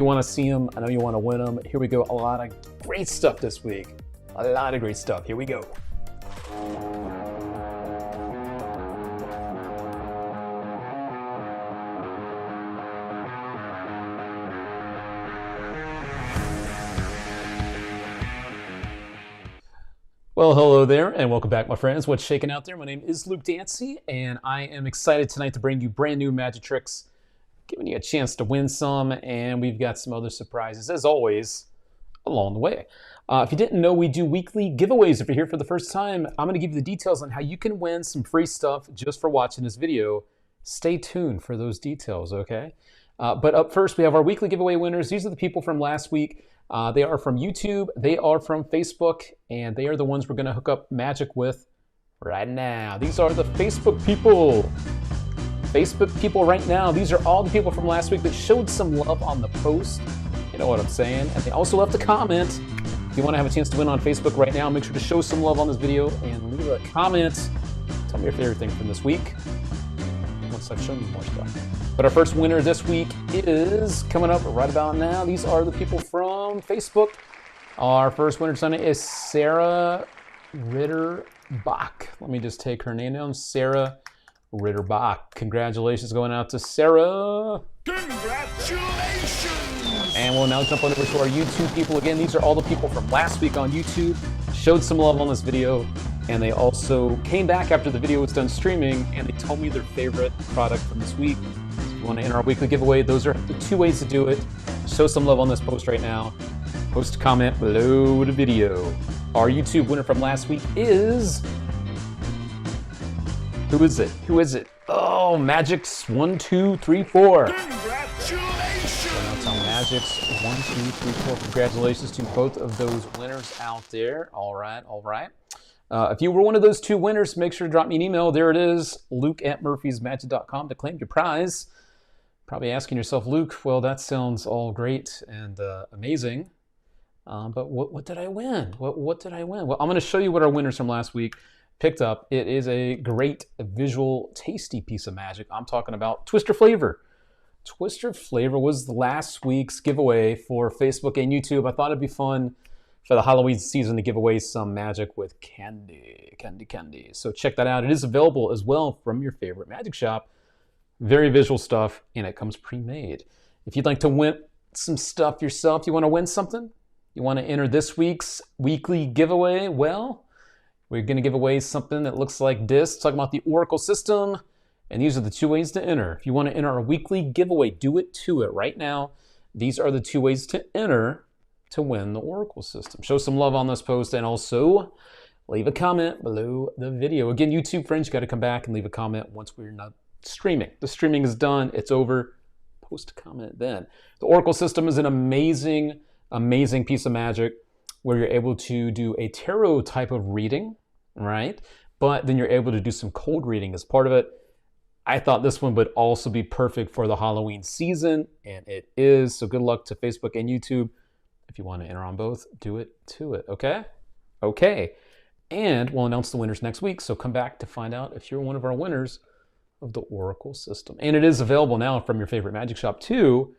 You want to see them. I know you want to win them. Here we go. A lot of great stuff this week. A lot of great stuff. Here we go. Well, hello there, and welcome back, my friends. What's shaking out there? My name is Luke Dancy, and I am excited tonight to bring you brand new magic tricks, giving you a chance to win some, and we've got some other surprises, as always, along the way. If you didn't know, we do weekly giveaways. If you're here for the first time, I'm going to give you the details on how you can win some free stuff just for watching this video. Stay tuned for those details, okay? But up first, we have our weekly giveaway winners. These are the people from last week. They are from YouTube, they are from Facebook, and they are the ones we're going to hook up magic with right now. These are the Facebook people. Facebook people right now. These are all the people from last week that showed some love on the post. You know what I'm saying? And they also left a comment. If you want to have a chance to win on Facebook right now, make sure to show some love on this video and leave a comment. Tell me your favorite thing from this week once I've shown you more stuff. But our first winner this week is coming up right about now. These are the people from Facebook. Our first winner tonight is Sarah Ritterbach. Let me just take her name down. Sarah Ritterbach. Congratulations going out to Sarah. Congratulations! And we'll now jump on over to our YouTube people. Again, these are all the people from last week on YouTube. Showed some love on this video. And they also came back after the video was done streaming and they told me their favorite product from this week. If you want to enter our weekly giveaway, those are the two ways to do it. Show some love on this post right now. Post a comment below the video. Our YouTube winner from last week is... Who is it? Who is it? Oh, Magix1234. Congratulations! That's on Magix1234. Congratulations to both of those winners out there. All right, all right. If you were one of those two winners, make sure to drop me an email. There it is, luke@murphysmagic.com to claim your prize. Probably asking yourself, Luke, well, that sounds all great and amazing, but what did I win? What did I win? Well, I'm going to show you what our winners from last week picked up. It is a great visual, tasty piece of magic. I'm talking about Twister Flavor. Twister Flavor was last week's giveaway for Facebook and YouTube. I thought it'd be fun for the Halloween season to give away some magic with candy. So check that out. It is available as well from your favorite magic shop. Very visual stuff, and it comes pre-made. If you'd like to win some stuff yourself, you want to win something? You want to enter this week's weekly giveaway? Well, we're going to give away something that looks like this. Talking about the Oracle system, and these are the two ways to enter. If you want to enter our weekly giveaway, do it to it right now. These are the two ways to enter to win the Oracle system. Show some love on this post and also leave a comment below the video. Again, YouTube friends, you got to come back and leave a comment once we're not streaming. The streaming is done. It's over. Post a comment then. The Oracle system is an amazing, amazing piece of magic where you're able to do a tarot type of reading, right? But then you're able to do some cold reading as part of it. I thought this one would also be perfect for the Halloween season, and it is. So good luck to Facebook and YouTube. If you want to enter on both, do it to it, okay? Okay. And we'll announce the winners next week, so come back to find out if you're one of our winners of the Oracle system. And it is available now from your favorite magic shop too,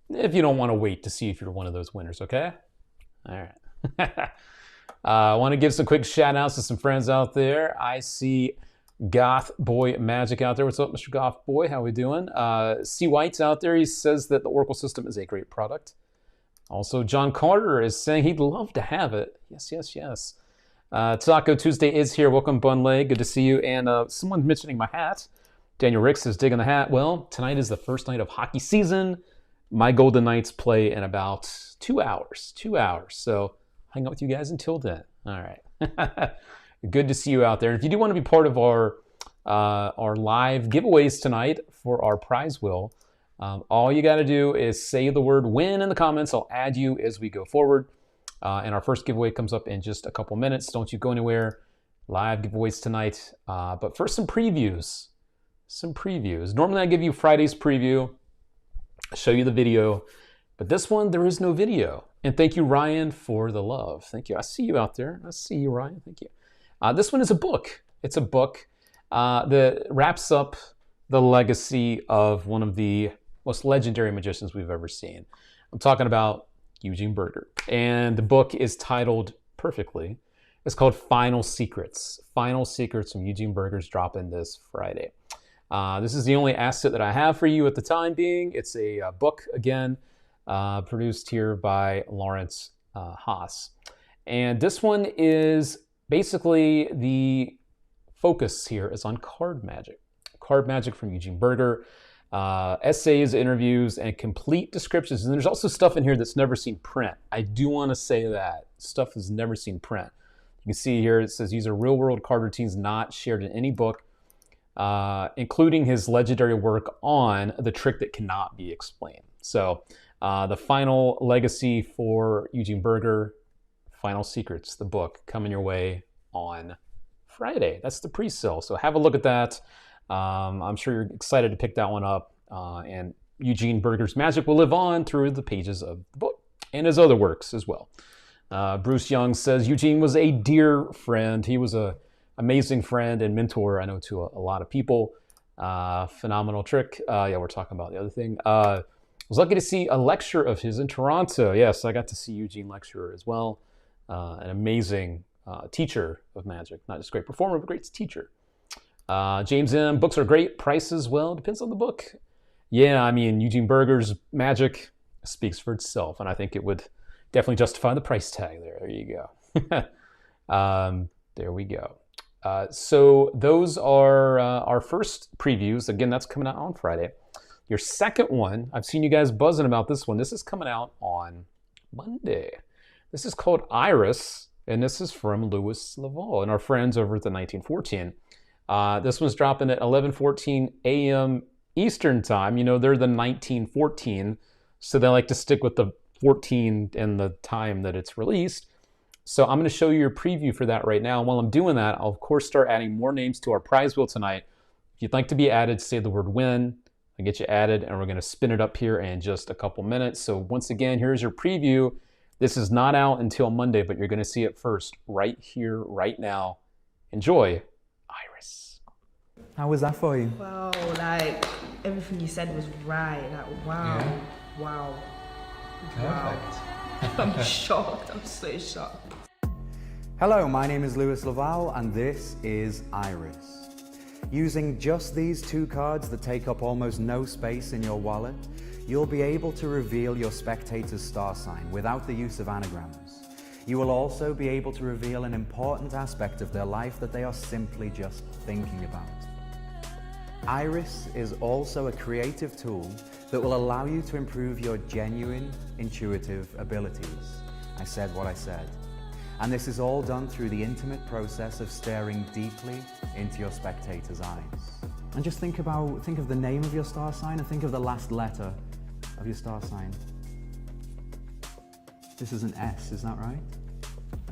if you don't want to wait to see if you're one of those winners, okay? All right. I want to give some quick shout outs to some friends out there. I see Goth Boy Magic out there. What's up, Mr. Goth Boy? How we doing? C. White's out there. He says that the Oracle system is a great product. Also, John Carter is saying he'd love to have it. Yes, yes, yes. Taco Tuesday is here. Welcome, Bunlay. Good to see you. And someone mentioning my hat. Daniel Ricks is digging the hat. Well, tonight is the first night of hockey season. My Golden Knights play in about 2 hours. 2 hours. So hang out with you guys until then. All right. Good to see you out there. And if you do want to be part of our live giveaways tonight for our prize wheel, all you got to do is say the word win in the comments. I'll add you as we go forward. And our first giveaway comes up in just a couple minutes. Don't you go anywhere. Live giveaways tonight. But first, some previews. Normally I give you Friday's preview, show you the video. But this one, there is no video. And thank you, Ryan, for the love. Thank you. I see you out there. I see you, Ryan. Thank you. This one is a book. It's a book that wraps up the legacy of one of the most legendary magicians we've ever seen. I'm talking about Eugene Berger. And the book is titled perfectly. It's called Final Secrets. Final Secrets from Eugene Berger's dropping this Friday. This is the only asset that I have for you at the time being. It's a book, again, produced here by Lawrence Haas. And this one is basically the focus here is on card magic. Card magic from Eugene Berger. Essays, interviews, and complete descriptions. And there's also stuff in here that's never seen print. I do want to say that. Stuff has never seen print. You can see here it says these are real-world card routines not shared in any book, including his legendary work on The Trick That Cannot Be Explained. So the final legacy for Eugene Berger, Final Secrets, the book, coming your way on Friday. That's the pre-sale. So have a look at that. I'm sure you're excited to pick that one up. And Eugene Berger's magic will live on through the pages of the book and his other works as well. Bruce Young says, Eugene was a dear friend. He was an amazing friend and mentor, I know, to a lot of people. Phenomenal trick. Yeah, we're talking about the other thing. I was lucky to see a lecture of his in Toronto. Yes, I got to see Eugene lecture as well. An amazing teacher of magic. Not just a great performer, but a great teacher. James M. Books are great. Prices, well, depends on the book. Yeah, I mean, Eugene Berger's magic speaks for itself, and I think it would definitely justify the price tag there. There you go. There we go. So those are our first previews. Again, that's coming out on Friday. Your second one, I've seen you guys buzzing about this one. This is coming out on Monday. This is called Iris, and this is from Louis Laval and our friends over at the 1914. This one's dropping at 11:14 a.m. Eastern time. You know, they're the 1914, so they like to stick with the 14 and the time that it's released. So I'm going to show you your preview for that right now. And while I'm doing that, I'll of course start adding more names to our prize wheel tonight. If you'd like to be added, say the word win. I'll get you added, and we're going to spin it up here in just a couple minutes. So once again, here's your preview. This is not out until Monday, but you're going to see it first right here, right now. Enjoy. Iris. How was that for you? Wow, like everything you said was right. Like wow, Yeah. wow, Perfect. wow. I'm shocked. I'm so shocked. Hello, my name is Louis Laval, and this is Iris. Using just these two cards that take up almost no space in your wallet, you'll be able to reveal your spectator's star sign without the use of anagrams. You will also be able to reveal an important aspect of their life that they are simply just thinking about. Iris is also a creative tool that will allow you to improve your genuine, intuitive abilities. I said what I said. And this is all done through the intimate process of staring deeply into your spectator's eyes. And just think of the name of your star sign and think of the last letter of your star sign. This is an S, is that right?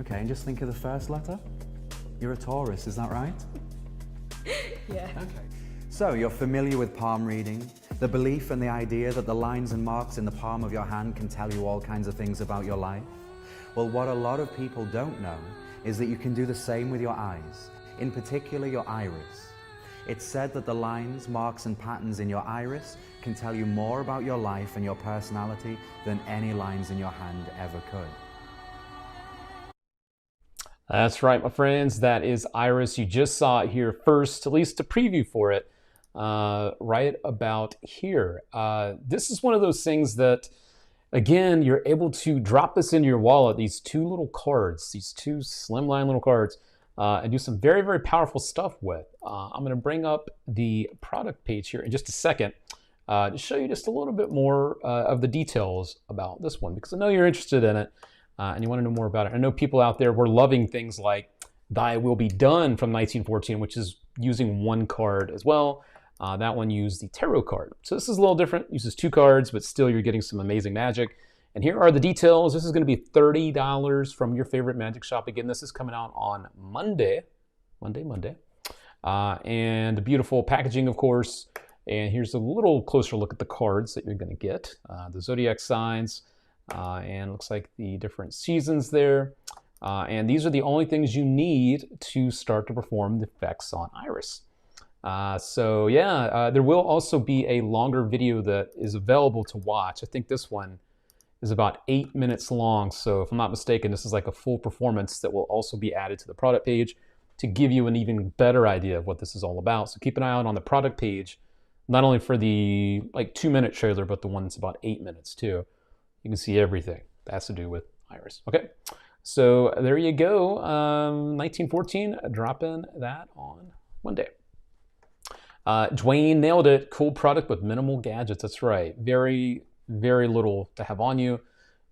Okay, and just think of the first letter. You're a Taurus, is that right? Yeah. Okay. So you're familiar with palm reading, the belief and the idea that the lines and marks in the palm of your hand can tell you all kinds of things about your life. Well, what a lot of people don't know is that you can do the same with your eyes, in particular your iris. It's said that the lines, marks, and patterns in your iris can tell you more about your life and your personality than any lines in your hand ever could. That's right, my friends. That is Iris. You just saw it here first, at least a preview for it, right about here. This is one of those things that, again, you're able to drop this into your wallet, these two little cards, these two slimline little cards, and do some very, very powerful stuff with. I'm going to bring up the product page here in just a second to show you just a little bit more of the details about this one, because I know you're interested in it and you want to know more about it. I know people out there were loving things like Thy Will Be Done from 1914, which is using one card as well. That one used the tarot card. So this is a little different, uses two cards, but still you're getting some amazing magic. And here are the details. This is going to be $30 from your favorite magic shop. Again, this is coming out on Monday. And the beautiful packaging, of course. And here's a little closer look at the cards that you're going to get. The zodiac signs, and it looks like the different seasons there. And these are the only things you need to start to perform the effects on Iris. So yeah, there will also be a longer video that is available to watch. I think this one is about 8 minutes long. So if I'm not mistaken, this is like a full performance that will also be added to the product page to give you an even better idea of what this is all about. So keep an eye out on the product page, not only for the like 2-minute trailer, but the one that's about 8 minutes too. You can see everything that has to do with Iris. Okay, so there you go. 1914, dropping that on Monday. Dwayne nailed it. Cool product with minimal gadgets. That's right. Very, very little to have on you,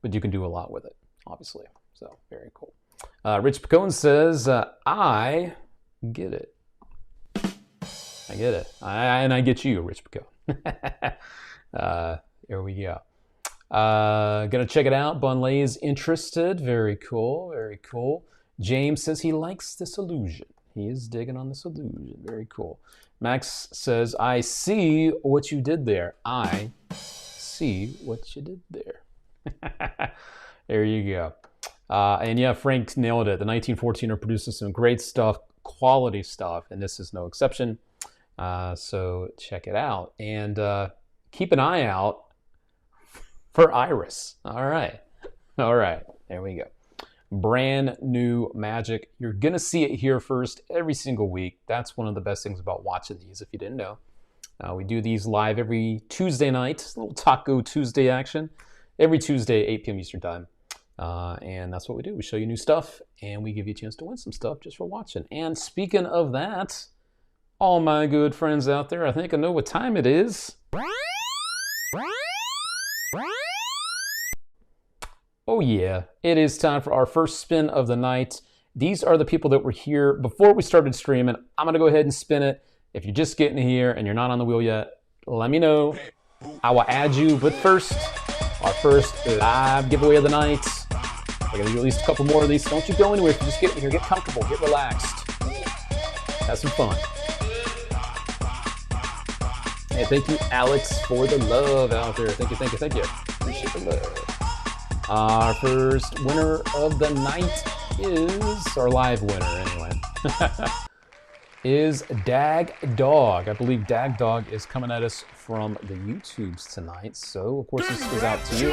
but you can do a lot with it, obviously. So very cool. Rich Picone says, I get it. I get it. And I get you, Rich Picone. Here we go. Gonna check it out. Bunlay's interested. Very cool. Very cool. James says he likes this illusion. He is digging on this illusion. Very cool. Max says, I see what you did there. I see what you did there. There you go. And yeah, Frank nailed it. The 1914er produces some great stuff, quality stuff, and this is no exception. So check it out. And keep an eye out for Iris. All right. All right. There we go. Brand new magic. You're going to see it here first every single week. That's one of the best things about watching these, if you didn't know. We do these live every Tuesday night, a little Taco Tuesday action, every Tuesday, 8 p.m. Eastern Time. And that's what we do. We show you new stuff, and we give you a chance to win some stuff just for watching. And speaking of that, all my good friends out there, I think I know what time it is. Oh yeah, it is time for our first spin of the night. These are the people that were here before we started streaming. I'm gonna go ahead and spin it. If you're just getting here and you're not on the wheel yet, let me know. I will add you. But first, our first live giveaway of the night. We're gonna do at least a couple more of these. Don't you go anywhere. If you just get here, get comfortable, get relaxed. Have some fun. Hey, thank you, Alex, for the love out there. Thank you, thank you, thank you. Appreciate the love. Our first winner of the night is, our live winner anyway, is Dag Dog. I believe Dag Dog is coming at us from the YouTubes tonight. So, of course, this goes out to you.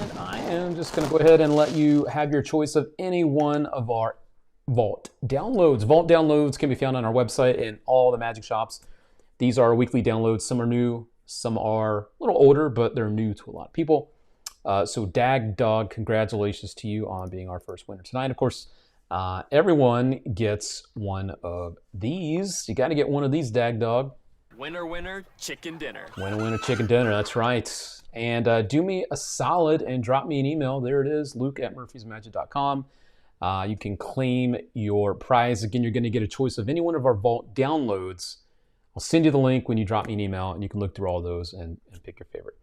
And I am just going to go ahead and let you have your choice of any one of our Vault downloads. Vault downloads can be found on our website in all the magic shops. These are weekly downloads. Some are new. Some are a little older, but they're new to a lot of people. So Dag Dog, congratulations to you on being our first winner tonight. Of course, everyone gets one of these. You got to get one of these, Dag Dog. Winner, winner, chicken dinner. Winner, winner, chicken dinner. That's right. And do me a solid and drop me an email. There it is, luke@murphysmagic.com. You can claim your prize. Again, you're going to get a choice of any one of our Vault downloads. I'll send you the link when you drop me an email, and you can look through all those and pick your favorite.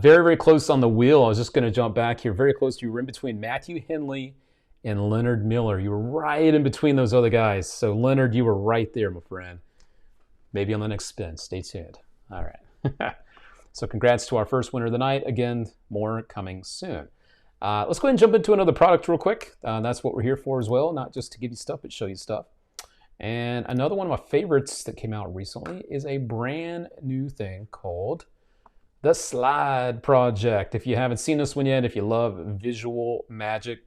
Very, very close on the wheel. I was just going to jump back here. Very close. You were in between Matthew Henley and Leonard Miller. You were right in between those other guys. So, Leonard, you were right there, my friend. Maybe on the next spin. Stay tuned. All right. So, congrats to our first winner of the night. Again, more coming soon. Let's go ahead and jump into another product real quick. That's what we're here for as well, not just to give you stuff, but show you stuff. And another one of my favorites that came out recently is a brand new thing called the Slide Project. If you haven't seen this one yet, if you love visual magic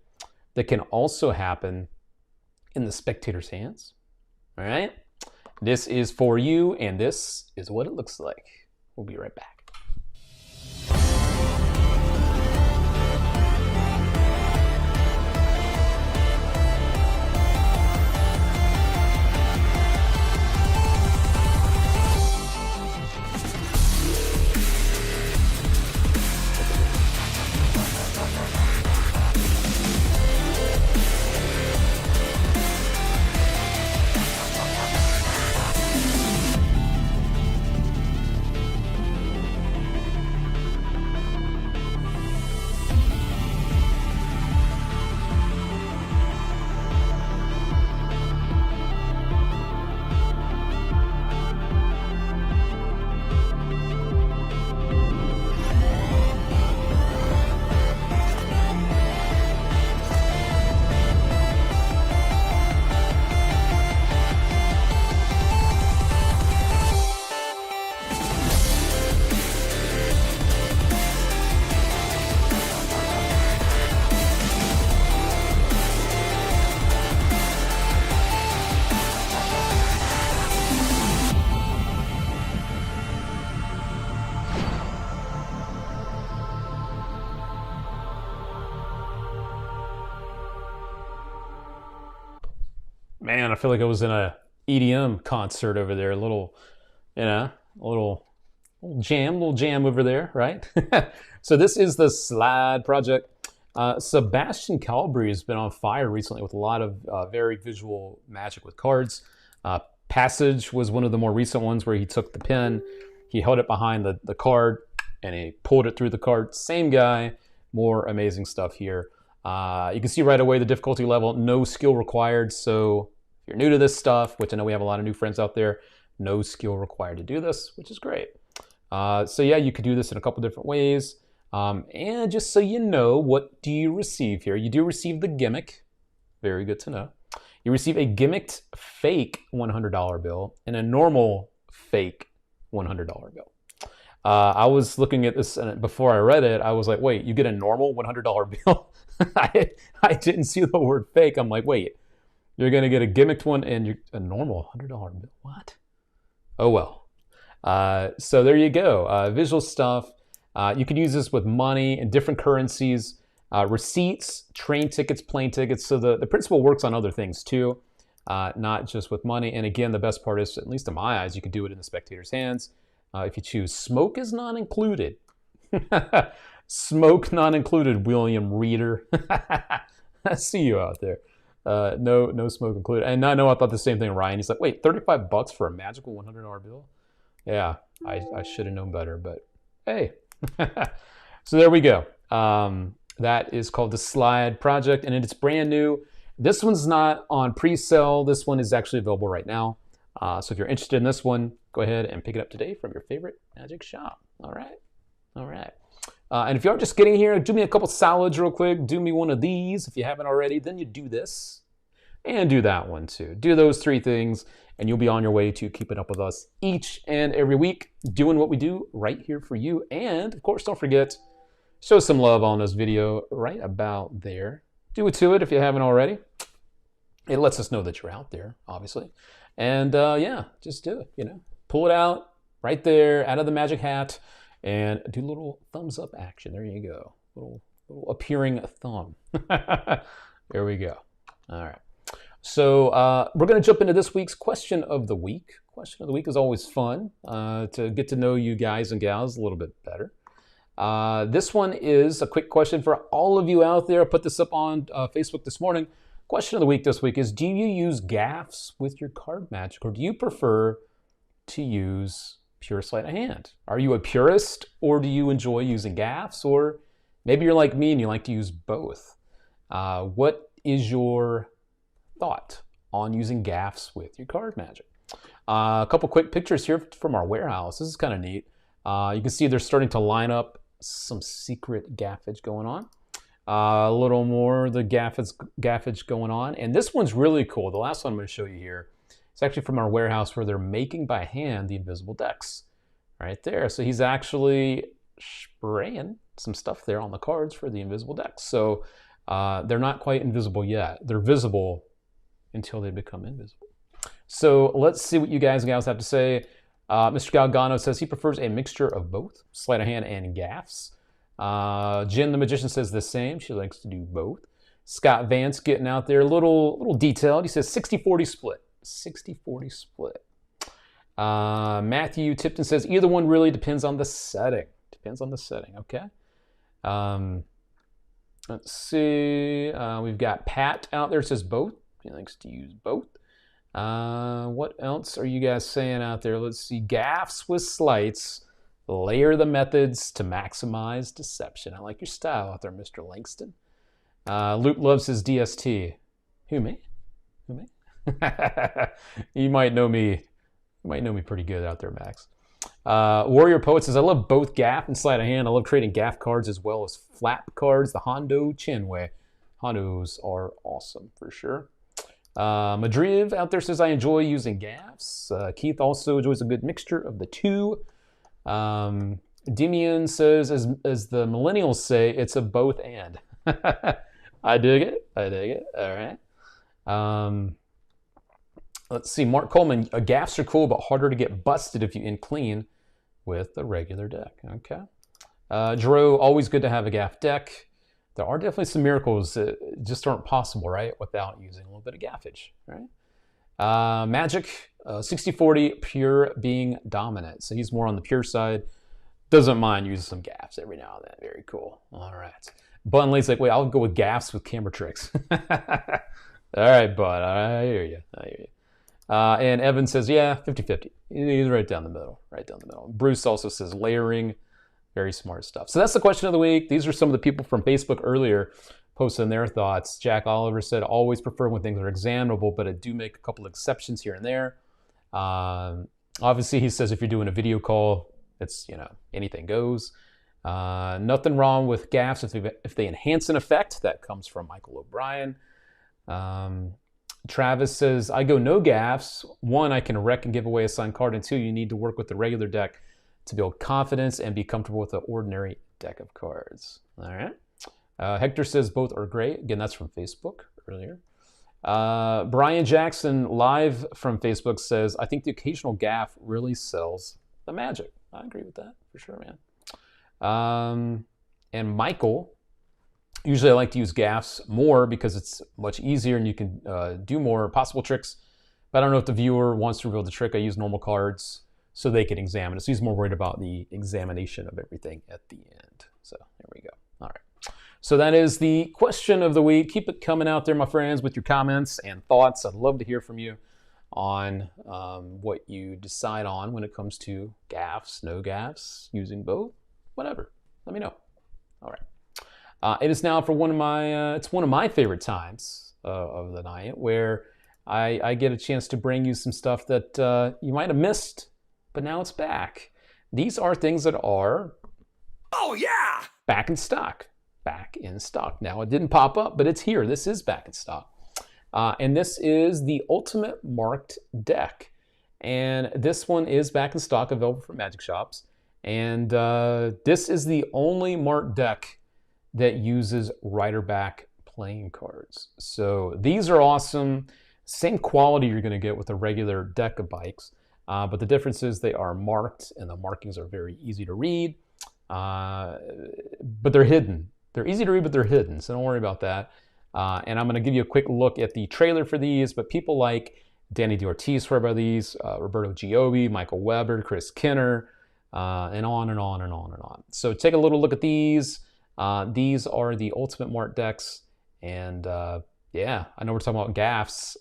that can also happen in the spectator's hands, all right? This is for you, and this is what it looks like. We'll be right back. Man, I feel like I was in a EDM concert over there. A little, a little jam over there, right? So this is the slide project. Sebastian Calbri has been on fire recently with a lot of very visual magic with cards. Passage was one of the more recent ones where he took the pen, he held it behind the card, and he pulled it through the card. Same guy, more amazing stuff here. You can see right away the difficulty level, no skill required. So if you're new to this stuff, which I know we have a lot of new friends out there, no skill required to do this, which is great. So yeah, you could do this in a couple different ways. And just so you know, what do you receive here? You do receive the gimmick. Very good to know. You receive a gimmicked fake $100 bill and a normal fake $100 bill. I was looking at this and before I read it, I was like, wait, you get a normal $100 bill? I didn't see the word fake. I'm like, wait, you're going to get a gimmicked one and a normal $100 bill? What? Oh, well. So there you go. Visual stuff. You could use this with money and different currencies. Receipts, train tickets, plane tickets. So the principle works on other things too, not just with money. And again, the best part is, at least in my eyes, you can do it in the spectator's hands. If you choose, smoke is not included. Smoke not included, William Reader. I see you out there. No smoke included. And I know I thought the same thing, Ryan. He's like, wait, $35 for a magical $100 bill? Yeah, I should have known better, but hey. So there we go. That is called the Slide Project, and it's brand new. This one's not on pre-sale. This one is actually available right now. So if you're interested in this one, go ahead and pick it up today from your favorite magic shop. All right. And if you are just getting here, do me a couple salads real quick. Do me one of these if you haven't already. Then you do this and do that one too. Do those three things, and you'll be on your way to keeping up with us each and every week, doing what we do right here for you. And of course, don't forget, show some love on this video right about there. Do it to it if you haven't already. It lets us know that you're out there, obviously. And yeah, just do it, Pull it out right there, out of the magic hat, and do a little thumbs up action. There you go. Little appearing thumb. There we go. All right. So we're going to jump into this week's question of the week. Question of the week is always fun to get to know you guys and gals a little bit better. This one is a quick question for all of you out there. I put this up on Facebook this morning. Question of the week this week is, do you use gaffs with your card magic, or do you prefer to use pure sleight of hand? Are you a purist, or do you enjoy using gaffs? Or maybe you're like me and you like to use both. What is your thought on using gaffs with your card magic? A couple quick pictures here from our warehouse. This is kind of neat. You can see they're starting to line up some secret gaffage going on. A little more the gaffage going on. And this one's really cool. The last one I'm going to show you here, it's actually from our warehouse where they're making by hand the invisible decks. Right there. So he's actually spraying some stuff there on the cards for the invisible decks. So they're not quite invisible yet. They're visible until they become invisible. So let's see what you guys and gals have to say. Mr. Galgano says he prefers a mixture of both, sleight of hand and gaffs. Jen the Magician says the same. She likes to do both. Scott Vance getting out there, a little detailed. He says 60-40 split. 60-40 split. Matthew Tipton says either one really depends on the setting. Depends on the setting, okay? Let's see. We've got Pat out there, says both. He likes to use both. What else are you guys saying out there? Let's see. Gaffs with sleights. Layer the methods to maximize deception. I like your style out there, Mr. Langston. Luke loves his DST. Who, me? You might know me. You might know me pretty good out there, Max. Warrior Poet says, I love both gaff and sleight of hand. I love trading gaff cards as well as flap cards. The Hondo Chinwei. Hondos are awesome for sure. Madriv out there says, I enjoy using gaffs. Keith also enjoys a good mixture of the two. Demian says, as the millennials say, it's a both and. I dig it. All right. Let's see. Mark Coleman, gaffs are cool, but harder to get busted if you in clean with a regular deck. Okay. Drew, always good to have a gaff deck. There are definitely some miracles that just aren't possible, right, without using a little bit of gaffage, right? Magic, 60-40, pure being dominant. So he's more on the pure side. Doesn't mind using some gaffs every now and then. Very cool. All right. Bunley's like, wait, I'll go with gaffs with camera tricks. All right, bud. I hear you. And Evan says, yeah, 50-50. He's right down the middle. Right down the middle. Bruce also says layering. Very smart stuff. So that's the question of the week. These are some of the people from Facebook earlier posting their thoughts. Jack Oliver said, always prefer when things are examinable, but I do make a couple exceptions here and there. Obviously, he says if you're doing a video call, it's, anything goes. Nothing wrong with gaffs if they enhance an effect. That comes from Michael O'Brien. Travis says, I go no gaffs. 1, I can wreck and give away a signed card. And 2, you need to work with the regular deck to build confidence and be comfortable with the ordinary deck of cards. All right. Hector says both are great. Again, that's from Facebook earlier. Brian Jackson, live from Facebook, says, I think the occasional gaff really sells the magic. I agree with that for sure, man. And Michael, usually I like to use gaffs more because it's much easier and you can do more possible tricks. But I don't know if the viewer wants to reveal the trick. I use normal cards so they can examine it. So he's more worried about the examination of everything at the end. So there we go. All right. So that is the question of the week. Keep it coming out there, my friends, with your comments and thoughts. I'd love to hear from you on what you decide on when it comes to gaffs, no gaffs, using both, whatever. Let me know. All right. It is now for one of my favorite times of the night where I get a chance to bring you some stuff that you might have missed, but now it's back. These are things that are, Oh yeah! back in stock. Back in stock. Now, it didn't pop up, but it's here. This is back in stock. And this is the Ultimate Marked Deck. And this one is back in stock, available from Magic Shops. And this is the only marked deck that uses Riderback playing cards. So these are awesome. Same quality you're going to get with a regular deck of bikes. But the difference is they are marked, and the markings are very easy to read. But they're hidden. They're easy to read, but they're hidden, so don't worry about that. And I'm going to give you a quick look at the trailer for these, but people like Danny D'Ortiz swear by these, Roberto Giobbi, Michael Weber, Chris Kinner, and on and on and on and on. So take a little look at these. These are the Ultimate Marked decks, and yeah, I know we're talking about gaffs.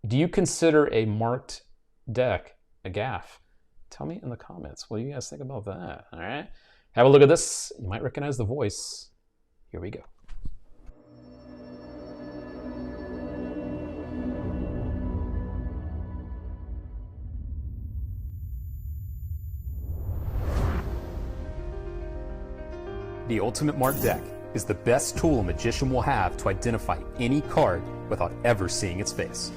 Do you consider a marked deck a gaff? Tell me in the comments. What do you guys think about that? All right. Have a look at this. You might recognize the voice. Here we go. The Ultimate Marked Deck is the best tool a magician will have to identify any card without ever seeing its face.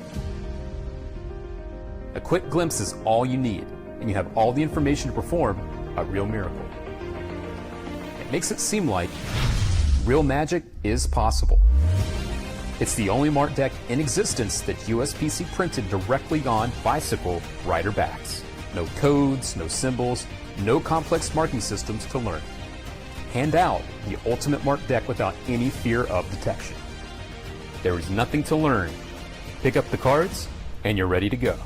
A quick glimpse is all you need, and you have all the information to perform a real miracle. It makes it seem like real magic is possible. It's the only marked deck in existence that USPC printed directly on bicycle rider backs. No codes, no symbols, no complex marking systems to learn. Hand out the Ultimate Marked Deck without any fear of detection. There is nothing to learn. Pick up the cards, and you're ready to go.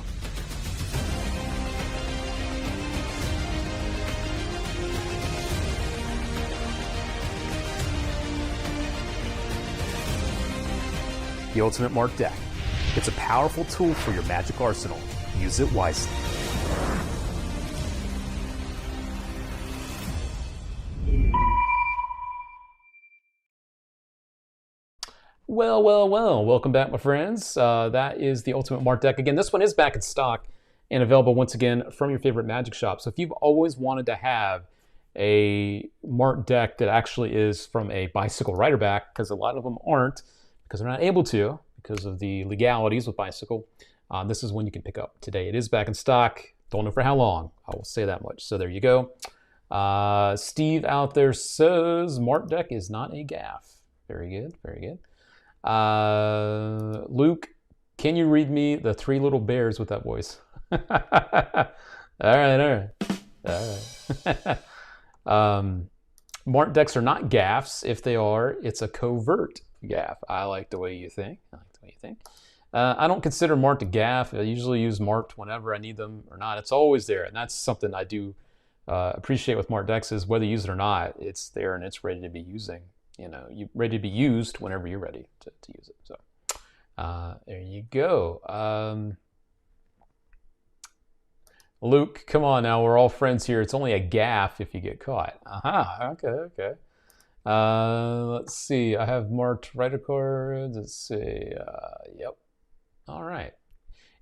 The Ultimate Marked Deck. It's a powerful tool for your magic arsenal. Use it wisely. Well, welcome back, my friends. That is the Ultimate Marked Deck. Again, this one is back in stock and available once again from your favorite magic shop. So if you've always wanted to have a marked deck that actually is from a bicycle rider back, because a lot of them aren't, because they're not able to, because of the legalities with bicycle, this is one you can pick up today. It is back in stock. Don't know for how long. I will say that much. So there you go. Steve out there says, marked deck is not a gaff. Very good, very good. Luke, can you read me the Three Little Bears with that voice? all right. Marked decks are not gaffs. If they are, it's a covert gaff. I like the way you think. I don't consider marked a gaff. I usually use marked whenever I need them or not. It's always there, and that's something I do appreciate with marked decks is whether you use it or not, it's there and it's ready to be using. Ready to be used whenever you're ready to use it. So there you go. Luke, come on now. We're all friends here. It's only a gaff if you get caught. Aha. Okay. Let's see. I have marked writer cards. Let's see. Yep. All right.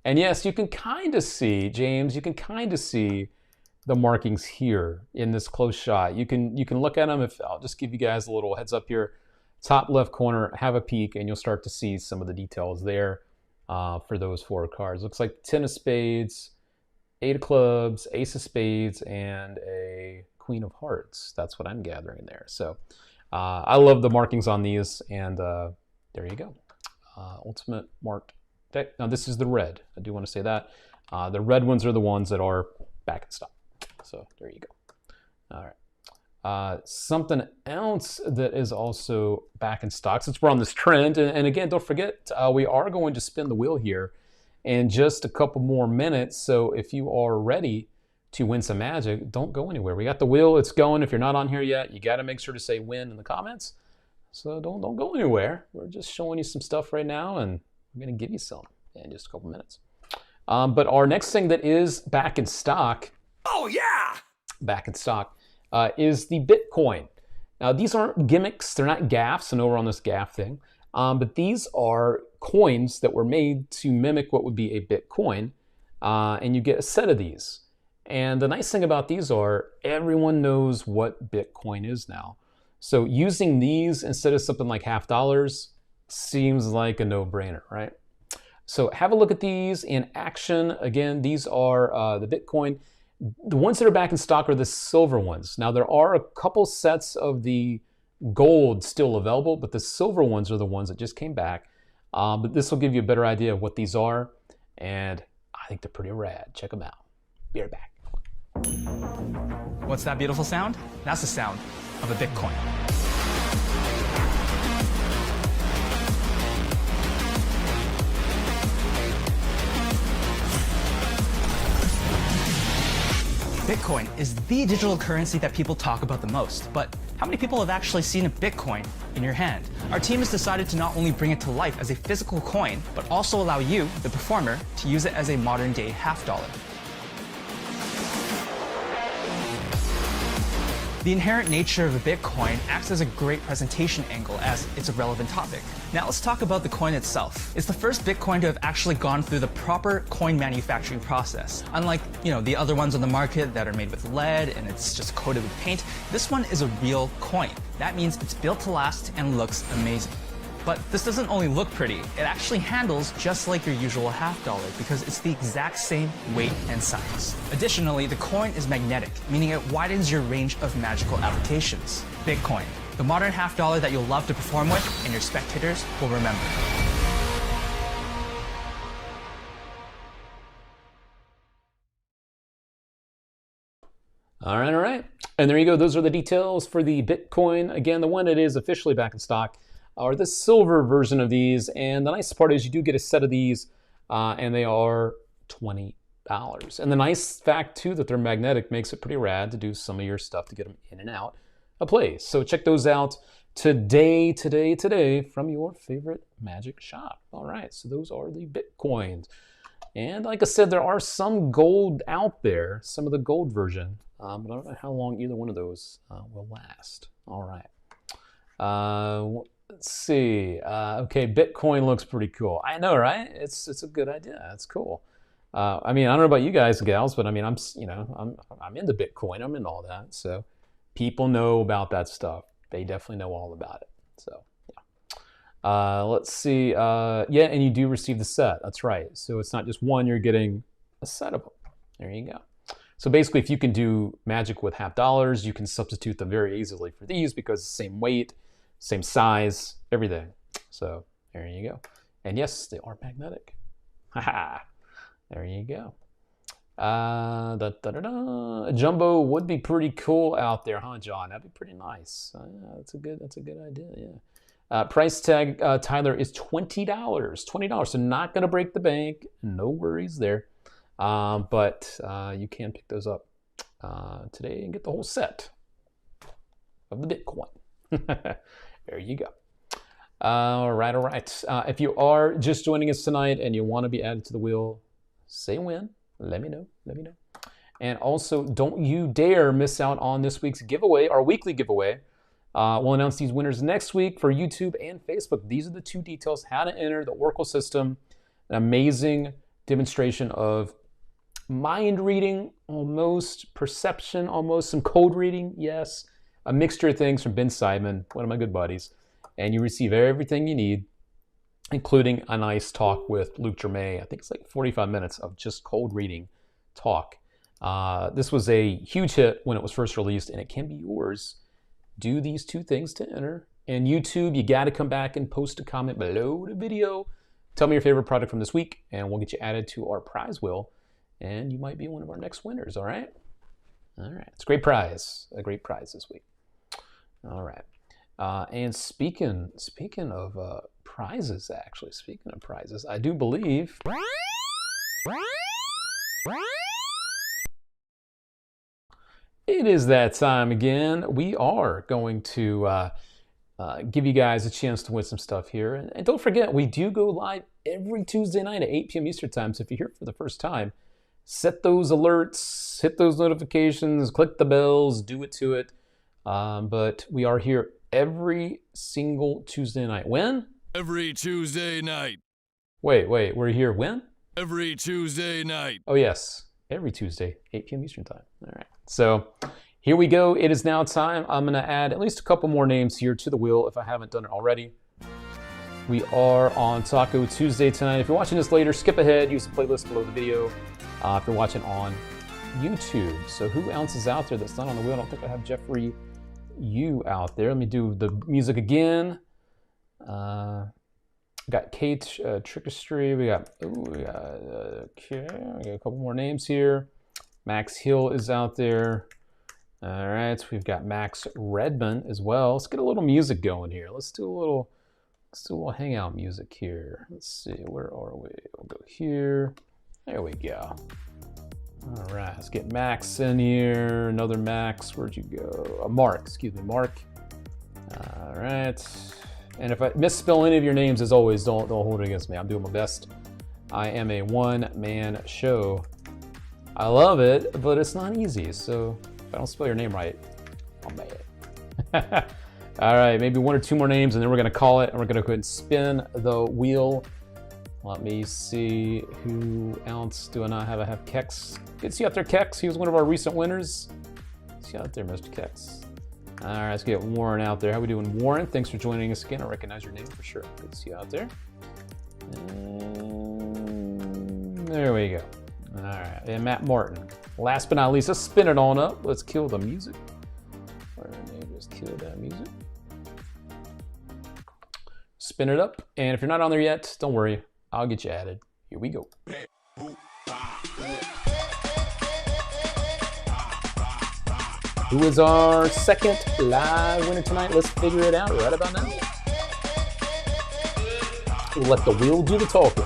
And yes, you can kind of see, James, you can kind of see the markings here in this close shot. You can look at them. I'll just give you guys a little heads up here. Top left corner, have a peek, and you'll start to see some of the details there for those 4 cards. Looks like 10 of spades, 8 of clubs, ace of spades, and a queen of hearts. That's what I'm gathering there. So I love the markings on these, and there you go. Ultimate marked deck. Now this is the red. I do want to say that. The red ones are the ones that are back in stock. So there you go. All right. Something else that is also back in stock, since we're on this trend, and again, don't forget, we are going to spin the wheel here in just a couple more minutes. So if you are ready to win some magic, don't go anywhere. We got the wheel, it's going. If you're not on here yet, you got to make sure to say win in the comments. So don't go anywhere. We're just showing you some stuff right now, and we're going to give you some in just a couple minutes. But our next thing that is back in stock, Oh yeah! back in stock, is the Bitcoin. Now these aren't gimmicks, they're not gaffs. I know we're on this gaff thing, but these are coins that were made to mimic what would be a Bitcoin, and you get a set of these. And the nice thing about these are everyone knows what Bitcoin is now. So using these instead of something like $half seems like a no-brainer, right? So have a look at these in action. Again, these are the Bitcoin. The ones that are back in stock are the silver ones. Now there are a couple sets of the gold still available, but the silver ones are the ones that just came back. But this will give you a better idea of what these are, and I think they're pretty rad. Check them out. Be right back. What's that beautiful sound? That's the sound of a Bitcoin. Bitcoin is the digital currency that people talk about the most, but how many people have actually seen a Bitcoin in your hand? Our team has decided to not only bring it to life as a physical coin, but also allow you, the performer, to use it as a modern-day $half. The inherent nature of a Bitcoin acts as a great presentation angle as it's a relevant topic. Now let's talk about the coin itself. It's the first Bitcoin to have actually gone through the proper coin manufacturing process. Unlike, the other ones on the market that are made with lead and it's just coated with paint, this one is a real coin. That means it's built to last and looks amazing. But this doesn't only look pretty, it actually handles just like your usual $half because it's the exact same weight and size. Additionally, the coin is magnetic, meaning it widens your range of magical applications. Bitcoin, the modern $half that you'll love to perform with and your spectators will remember. All right. And there you go. Those are the details for the Bitcoin. Again, the one that is officially back in stock are the silver version of these. And the nice part is you do get a set of these, and they are $20. And the nice fact, too, that they're magnetic makes it pretty rad to do some of your stuff to get them in and out of place. So check those out today from your favorite magic shop. All right, so those are the Bitcoins. And like I said, there are some gold out there, some of the gold version, but I don't know how long either one of those will last. All right. Let's see. Okay, Bitcoin looks pretty cool. I know, right? It's a good idea. It's cool. I don't know about you guys, gals, but I'm into Bitcoin. I'm into all that. So people know about that stuff. They definitely know all about it. So yeah. Let's see. Yeah, and you do receive the set. That's right. So it's not just one. You're getting a set of them. There you go. So basically, if you can do magic with $half, you can substitute them very easily for these because same weight, same size, everything. So there you go. And yes, they are magnetic. Haha. There you go. A jumbo would be pretty cool out there, huh, John? That'd be pretty nice. That's a good idea. Yeah. Price tag, Tyler, is $20. $20. So not going to break the bank. No worries there. But you can pick those up today and get the whole set of the Bitcoin. There you go. All right. If you are just joining us tonight and you want to be added to the wheel, say when. Let me know. And also, don't you dare miss out on this week's giveaway, our weekly giveaway. We'll announce these winners next week for YouTube and Facebook. These are the two details: how to enter the Oracle system. An amazing demonstration of mind reading, almost perception, almost some code reading. Yes, a mixture of things from Ben Simon, one of my good buddies. And you receive everything you need, including a nice talk with Luke Germain. I think it's like 45 minutes of just cold reading talk. This was a huge hit when it was first released, and it can be yours. Do these two things to enter. And YouTube, you got to come back and post a comment below the video. Tell me your favorite product from this week, and we'll get you added to our prize wheel, and you might be one of our next winners, all right? All right. It's a great prize this week. All right. And speaking of prizes, I do believe it is that time again. We are going to give you guys a chance to win some stuff here. And don't forget, we do go live every Tuesday night at 8 p.m. Eastern Time. So if you're here for the first time, set those alerts, hit those notifications, click the bells, do it to it. But we are here every single Tuesday night. When? Every Tuesday night. Wait, we're here when? Every Tuesday night. Oh, yes. Every Tuesday, 8 p.m. Eastern Time. All right. So here we go. It is now time. I'm going to add at least a couple more names here to the wheel if I haven't done it already. We are on Taco Tuesday tonight. If you're watching this later, skip ahead. Use the playlist below the video if you're watching on YouTube. So who else is out there that's not on the wheel? I don't think I have Jeffrey Yoo out there. Let me do the music again. Got Kate Trickistry. We got a couple more names here. Max Hill is out there. All right, we've got Max Redman as well. Let's get a little music going here. Let's do a little hangout music here. Let's see, where are we? We'll go here. There we go. All right, let's get Max in here. Another Max. Where'd you go? Mark. Mark. All right. And if I misspell any of your names, as always, don't hold it against me. I'm doing my best. I am a one-man show. I love it, but it's not easy. So if I don't spell your name right, I'm mad. All right, maybe one or two more names, and then we're going to call it, and we're going to go ahead and spin the wheel. Let me see, who else do I not have? I have Kex. Good to see you out there, Kex. He was one of our recent winners. See you out there, Mr. Kex. All right, let's get Warren out there. How we doing, Warren? Thanks for joining us again. I recognize your name for sure. Good to see you out there. And there we go. All right, and Matt Martin. Last but not least, let's spin it on up. Let's kill the music. Just kill that music. Spin it up. And if you're not on there yet, don't worry. I'll get you added. Here we go. Who is our second live winner tonight? Let's figure it out right about now. We'll let the wheel do the talking.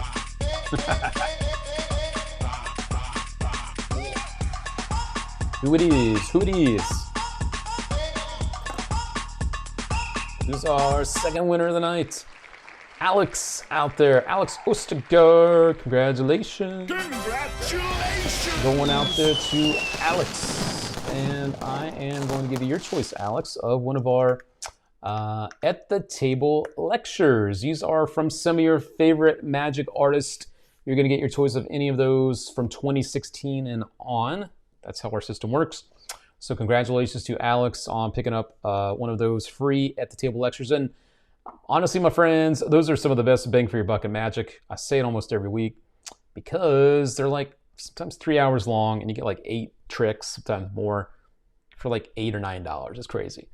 Who it is? Who's our second winner of the night? Alex out there. Alex Ostergaard. Congratulations. Going out there to Alex. And I am going to give you your choice, Alex, of one of our At the Table lectures. These are from some of your favorite magic artists. You're going to get your choice of any of those from 2016 and on. That's how our system works. So congratulations to Alex on picking up one of those free At the Table lectures. And honestly, my friends, those are some of the best bang for your buck in magic. I say it almost every week because they're like sometimes 3 hours long and you get like 8 tricks, sometimes more, for like $8 or $9. It's crazy.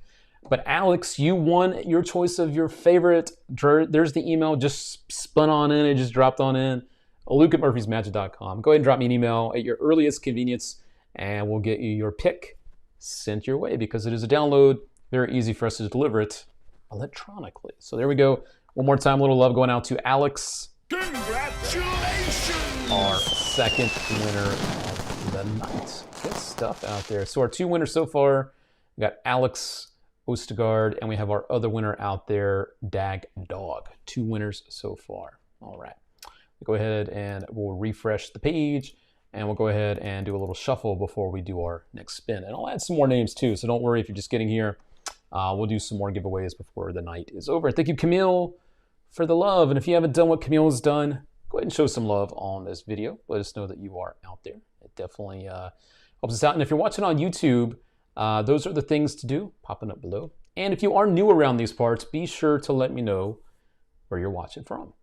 But Alex, you won your choice of your favorite. There's the email, just spun on in, it just dropped on in. Luke@murphysmagic.com. Go ahead and drop me an email at your earliest convenience and we'll get you your pick sent your way because it is a download. Very easy for us to deliver it electronically. So there we go. One more time, a little love going out to Alex. Congratulations! Our second winner of the night. Good stuff out there. So our 2 winners so far, we got Alex Ostergaard, and we have our other winner out there, Dag Dog. 2 winners so far. All right. Go ahead and we'll refresh the page, and we'll go ahead and do a little shuffle before we do our next spin. And I'll add some more names too, so don't worry if you're just getting here. We'll do some more giveaways before the night is over. Thank you, Camille, for the love. And if you haven't done what Camille has done, go ahead and show some love on this video. Let us know that you are out there. It definitely helps us out. And if you're watching on YouTube, those are the things to do, popping up below. And if you are new around these parts, be sure to let me know where you're watching from.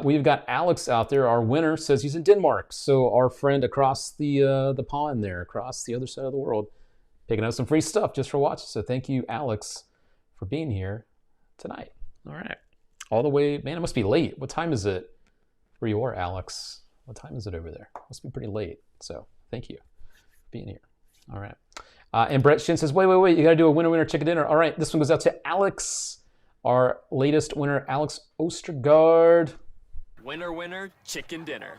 We've got Alex out there. Our winner says he's in Denmark. So our friend across the pond there, across the other side of the world, picking up some free stuff just for watching. So thank you, Alex, for being here tonight. All right. All the way, man, it must be late. What time is it where you are, Alex? What time is it over there? It must be pretty late. So thank you for being here. All right. And Brett Shin says, wait, you got to do a winner chicken dinner. All right, this one goes out to Alex, our latest winner, Alex Ostergaard. Winner, chicken dinner.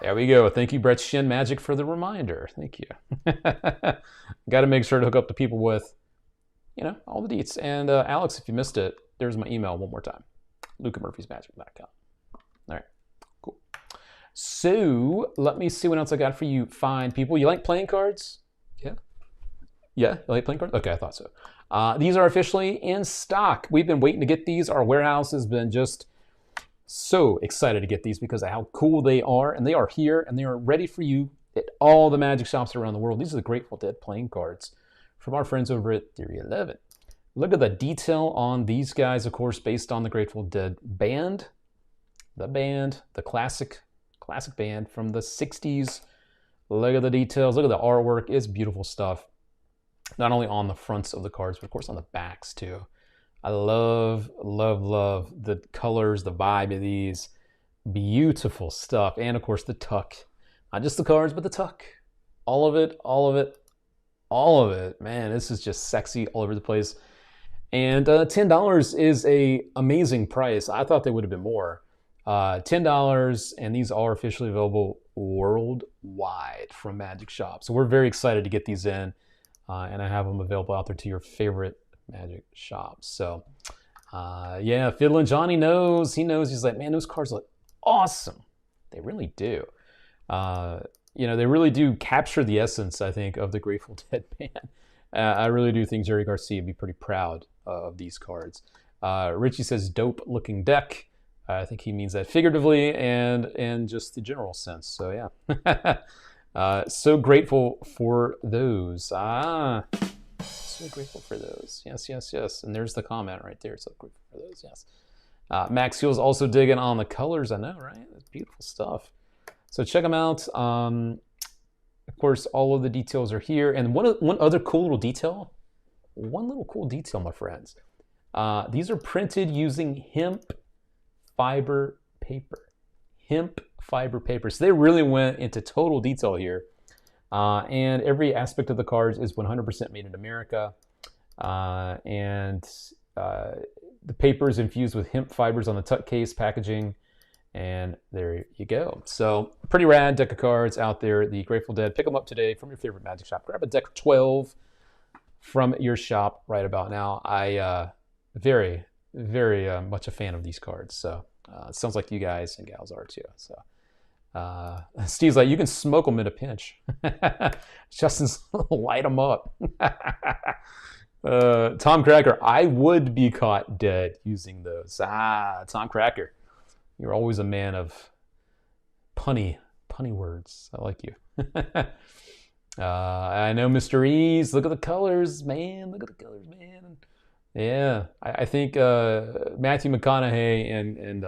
There we go. Thank you, Brett Shin Magic, for the reminder. Thank you. Got to make sure to hook up the people with, all the deets. And Alex, if you missed it, there's my email one more time. luke@murphysmagic.com. All right, cool. So let me see what else I got for you fine people. You like playing cards? Yeah, you like playing cards? Okay, I thought so. These are officially in stock. We've been waiting to get these. Our warehouse has been just so excited to get these because of how cool they are. And they are here, and they are ready for you at all the magic shops around the world. These are the Grateful Dead playing cards from our friends over at Theory 11. Look at the detail on these guys, of course, based on the Grateful Dead band. The classic band from the 60s. Look at the details. Look at the artwork. It's beautiful stuff. Not only on the fronts of the cards, but of course on the backs too. I love the colors, the vibe of these. Beautiful stuff. And of course the tuck. Not just the cards, but the tuck. All of it. Man, this is just sexy all over the place. And $10 is a amazing price. I thought they would have been more. $10, and these are officially available worldwide from Magic Shop. So we're very excited to get these in. And I have them available out there to your favorite Magic shops. So, yeah, Fiddlin' Johnny knows. He knows. He's like, man, those cards look awesome. They really do. They really do capture the essence, I think, of the Grateful Dead band. I really do think Jerry Garcia would be pretty proud of these cards. Richie says, dope looking deck. I think he means that figuratively and in just the general sense. So, yeah. So grateful for those. So grateful for those. Yes. And there's the comment right there. So grateful for those, yes. Max Hill's also digging on the colors. I know, right? It's beautiful stuff. So check them out. Of course, all of the details are here. And one other cool little detail. One little cool detail, my friends. These are printed using hemp fiber paper. Hemp fiber paper. So they really went into total detail here. And every aspect of the cards is 100% made in America. And the paper is infused with hemp fibers on the tuck case packaging. And there you go. So pretty rad deck of cards out there. The Grateful Dead. Pick them up today from your favorite Magic shop. Grab a deck of 12 from your shop right about now. I very much a fan of these cards. So it sounds like you guys and gals are too. So Steve's like, you can smoke them in a pinch. Justin's light them up. Tom Cracker, I would be caught dead using those. Tom Cracker, you're always a man of punny words. I like you. I know Mr. Ease. Look at the colors, man. Yeah, I think Matthew McConaughey and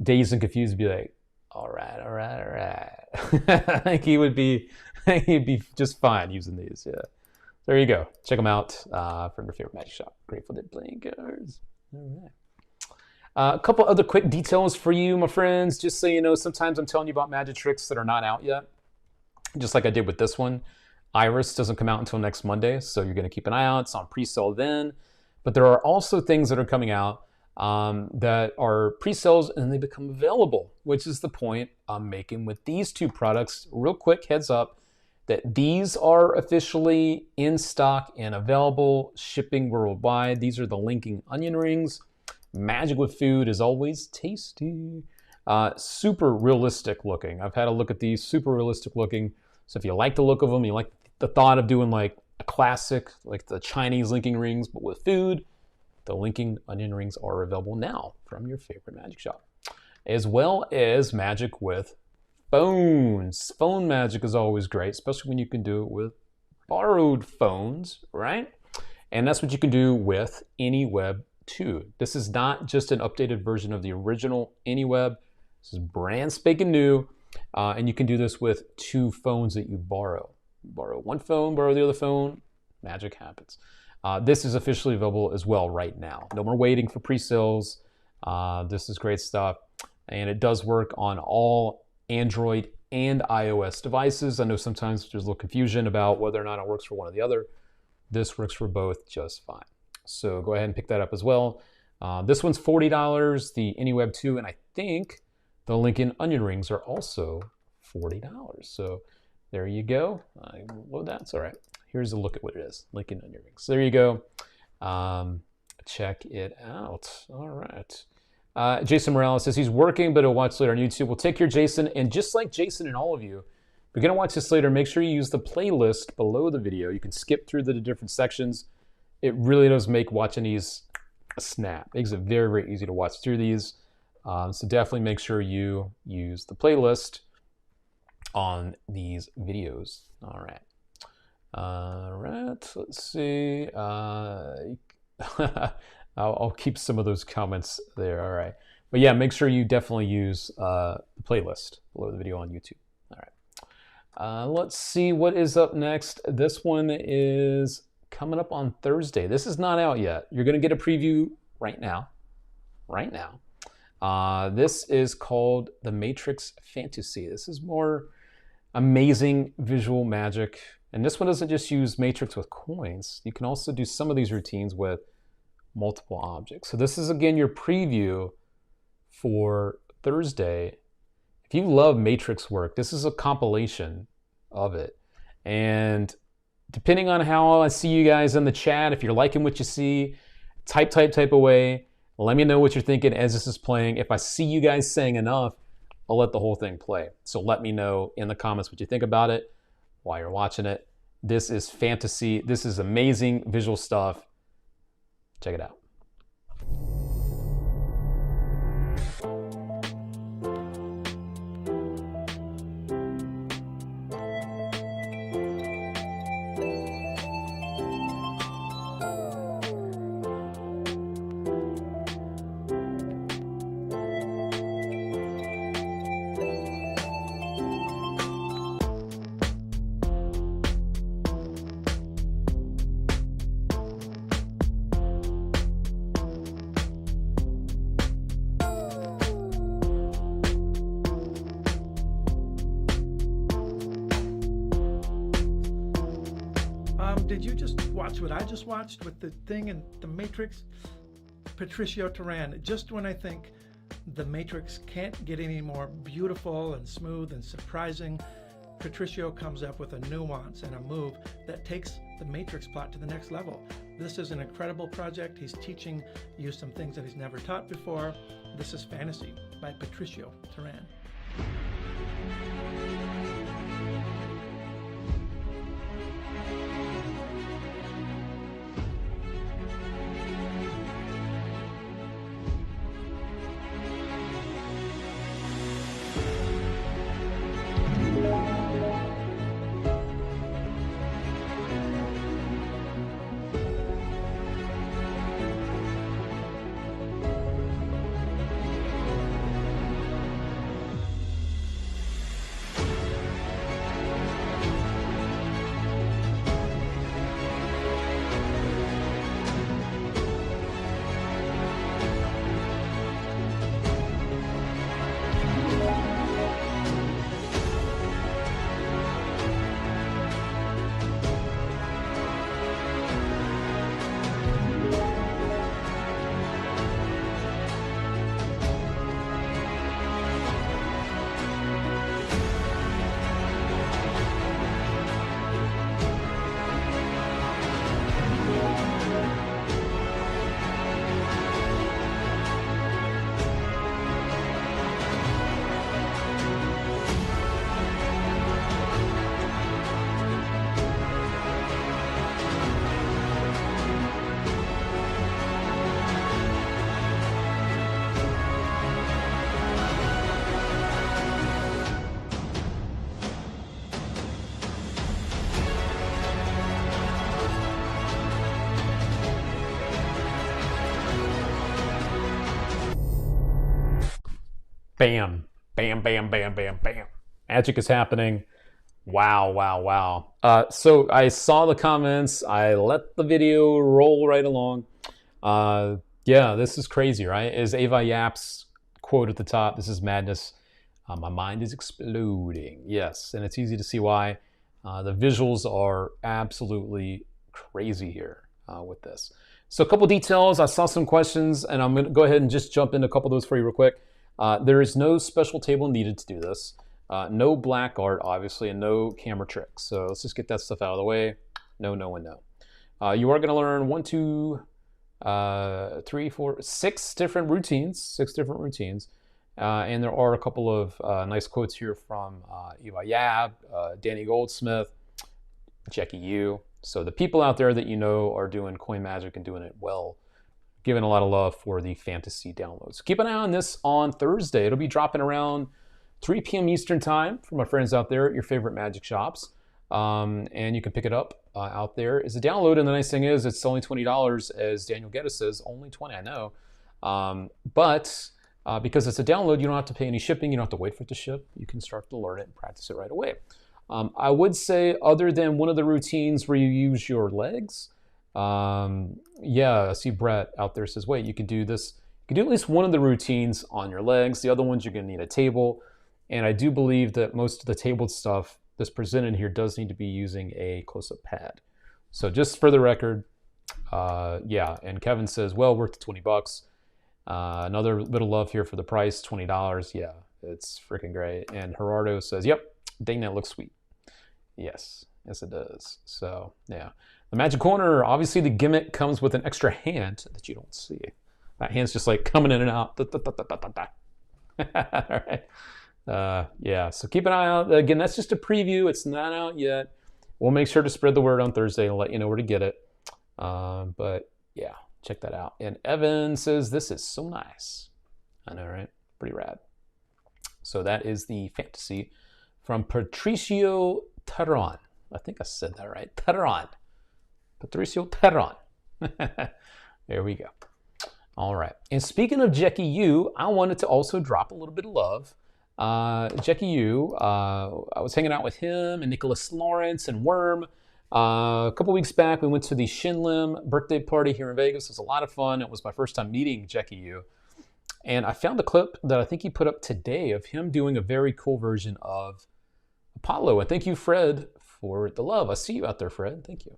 Dazed and Confused would be like, all right. I think he'd be just fine using these. Yeah, there you go. Check them out from your favorite Magic shop. Grateful Dead playing cards. All right. A couple other quick details for you, my friends. Just so you know, sometimes I'm telling you about magic tricks that are not out yet. Just like I did with this one. Iris doesn't come out until next Monday, so you're going to keep an eye out. It's on pre-sale then. But there are also things that are coming out that are pre-sales and they become available, which is the point I'm making with these two products. Real quick heads up that these are officially in stock and available, shipping worldwide. These are the linking onion rings. Magic with food is always tasty. Super realistic looking. I've had a look at these, super realistic looking. So if you like the look of them, you like the thought of doing like a classic, like the Chinese linking rings, but with food, the linking onion rings are available now from your favorite magic shop. As well as magic with phones. Phone magic is always great, especially when you can do it with borrowed phones, right? And that's what you can do with AnyWeb 2. This is not just an updated version of the original AnyWeb. This is brand spanking new, and you can do this with two phones that you borrow. Borrow one phone, borrow the other phone, magic happens. This is officially available as well right now. No more waiting for pre-sales. This is great stuff, and it does work on all Android and iOS devices. I know sometimes there's a little confusion about whether or not it works for one or the other. This works for both just fine. So go ahead and pick that up as well. This one's $40, the AnyWeb 2, and I think the Lincoln onion rings are also $40. So there you go. I load that. It's all right. Here's a look at what it is. Lincoln onion rings. So there you go. Check it out. All right. Jason Morales says he's working, but he'll watch later on YouTube. Well, take care, Jason. And just like Jason and all of you, if you're going to watch this later, make sure you use the playlist below the video. You can skip through the different sections. It really does make watching these a snap. Makes it very, very easy to watch through these. So definitely make sure you use the playlist on these videos. All right. All right. Let's see. I'll keep some of those comments there. All right. But yeah, make sure you definitely use the playlist below the video on YouTube. All right. Let's see what is up next. This one is coming up on Thursday. This is not out yet. You're going to get a preview right now. Right now. This is called The Matrix Fantasy. This is more amazing visual magic. And this one doesn't just use Matrix with coins. You can also do some of these routines with multiple objects. So this is, again, your preview for Thursday. If you love Matrix work, this is a compilation of it. And depending on how I see you guys in the chat, if you're liking what you see, type away. Let me know what you're thinking as this is playing. If I see you guys saying enough, I'll let the whole thing play. So let me know in the comments what you think about it while you're watching it. This is fantasy. This is amazing visual stuff. Check it out. Did you just watch what I just watched with the thing in The Matrix? Patricio Teran, just when I think The Matrix can't get any more beautiful and smooth and surprising, Patricio comes up with a nuance and a move that takes the Matrix plot to the next level. This is an incredible project. He's teaching you some things that he's never taught before. This is Fantasy by Patricio Teran. Bam, bam, bam, bam, bam, bam. Magic is happening. Wow, wow, wow. So I saw the comments. I let the video roll right along. Yeah, this is crazy, right? Is Ava Yap's quote at the top, "This is madness. My mind is exploding." Yes, and it's easy to see why. The visuals are absolutely crazy here with this. So a couple details. I saw some questions, and I'm going to go ahead and just jump into a couple of those for you real quick. There is no special table needed to do this. No black art, obviously, and no camera tricks. So let's just get that stuff out of the way. No, no, and no. You are going to learn 1, 2, 3, 4, 6 different routines. 6 different routines. And there are a couple of nice quotes here from Eva Yab, Danny Goldsmith, Jeki Yoo. So the people out there that you know are doing coin magic and doing it well, giving a lot of love for the fantasy downloads. Keep an eye on this on Thursday. It'll be dropping around 3 p.m. Eastern time for my friends out there at your favorite magic shops. And you can pick it up out there as a download. And the nice thing is it's only $20, as Daniel Geddes says, only 20, I know. But because it's a download, you don't have to pay any shipping. You don't have to wait for it to ship. You can start to learn it and practice it right away. I would say, other than one of the routines where you use your legs, yeah, I see Brett out there says, wait, you could do this. You could do at least one of the routines on your legs. The other ones, you're going to need a table. And I do believe that most of the tabled stuff that's presented here does need to be using a close-up pad. So just for the record, yeah. And Kevin says, well, worth $20. Another bit of love here for the price, $20. Yeah, it's freaking great. And Gerardo says, yep, dang, that looks sweet. Yes, yes it does. So yeah, the Magic Corner, obviously the gimmick comes with an extra hand that you don't see. That hand's just like coming in and out. All right. Yeah, so keep an eye out. Again, that's just a preview. It's not out yet. We'll make sure to spread the word on Thursday and let you know where to get it. But yeah, check that out. And Evan says, this is so nice. I know, right? Pretty rad. So that is the fantasy from Patricio Terron. I think I said that right. Terron. Patricio Terron. There we go. All right. And speaking of Jeki Yoo, I wanted to also drop a little bit of love. Jeki Yoo, I was hanging out with him and Nicholas Lawrence and Worm. A couple weeks back, we went to the Shin Lim birthday party here in Vegas. It was a lot of fun. It was my first time meeting Jeki Yoo. And I found a clip that I think he put up today of him doing a very cool version of Apollo. And thank you, Fred, for the love. I see you out there, Fred. Thank you.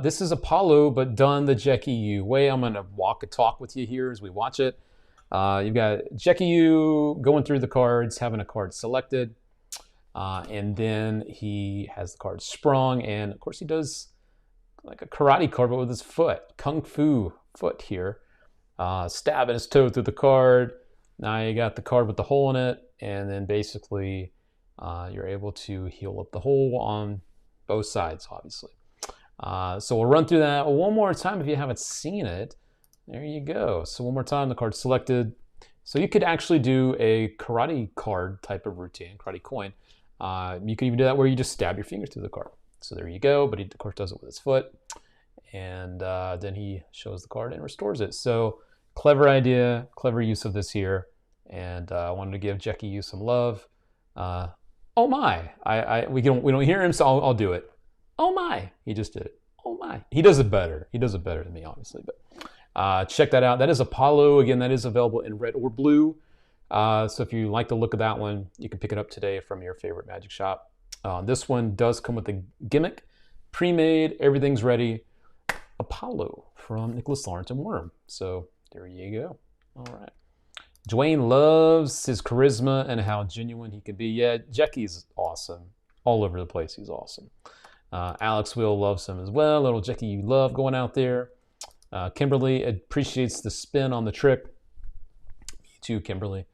This is Apollo, but done the Jeki Yoo way. I'm going to walk and talk with you here as we watch it. You've got Jeki Yoo going through the cards, having a card selected. And then he has the card sprung. And, of course, he does like a karate card, but with his foot. Kung Fu foot here. Stabbing his toe through the card. Now you got the card with the hole in it. And then basically you're able to heal up the hole on both sides, obviously. So we'll run through that one more time if you haven't seen it. There you go. So one more time, the card's selected. So you could actually do a karate card type of routine, karate coin. You could even do that where you just stab your fingers through the card. So there you go, but he, of course, does it with his foot. And then he shows the card and restores it. So clever idea, clever use of this here. And I wanted to give Jeki Yoo some love. Oh my, we don't hear him, so I'll do it. Oh my, he just did it. Oh my, he does it better. He does it better than me, obviously, but check that out. That is Apollo. Again, that is available in red or blue. So if you like the look of that one, you can pick it up today from your favorite magic shop. This one does come with a gimmick, pre-made, everything's ready. Apollo from Nicholas Lawrence and Worm. So there you go. All right. Dwayne loves his charisma and how genuine he can be. Yeah, Jeky's awesome. All over the place, he's awesome. Alex Will loves him as well. Little Jeki Yoo love going out there. Kimberly appreciates the spin on the trick. Me too, Kimberly.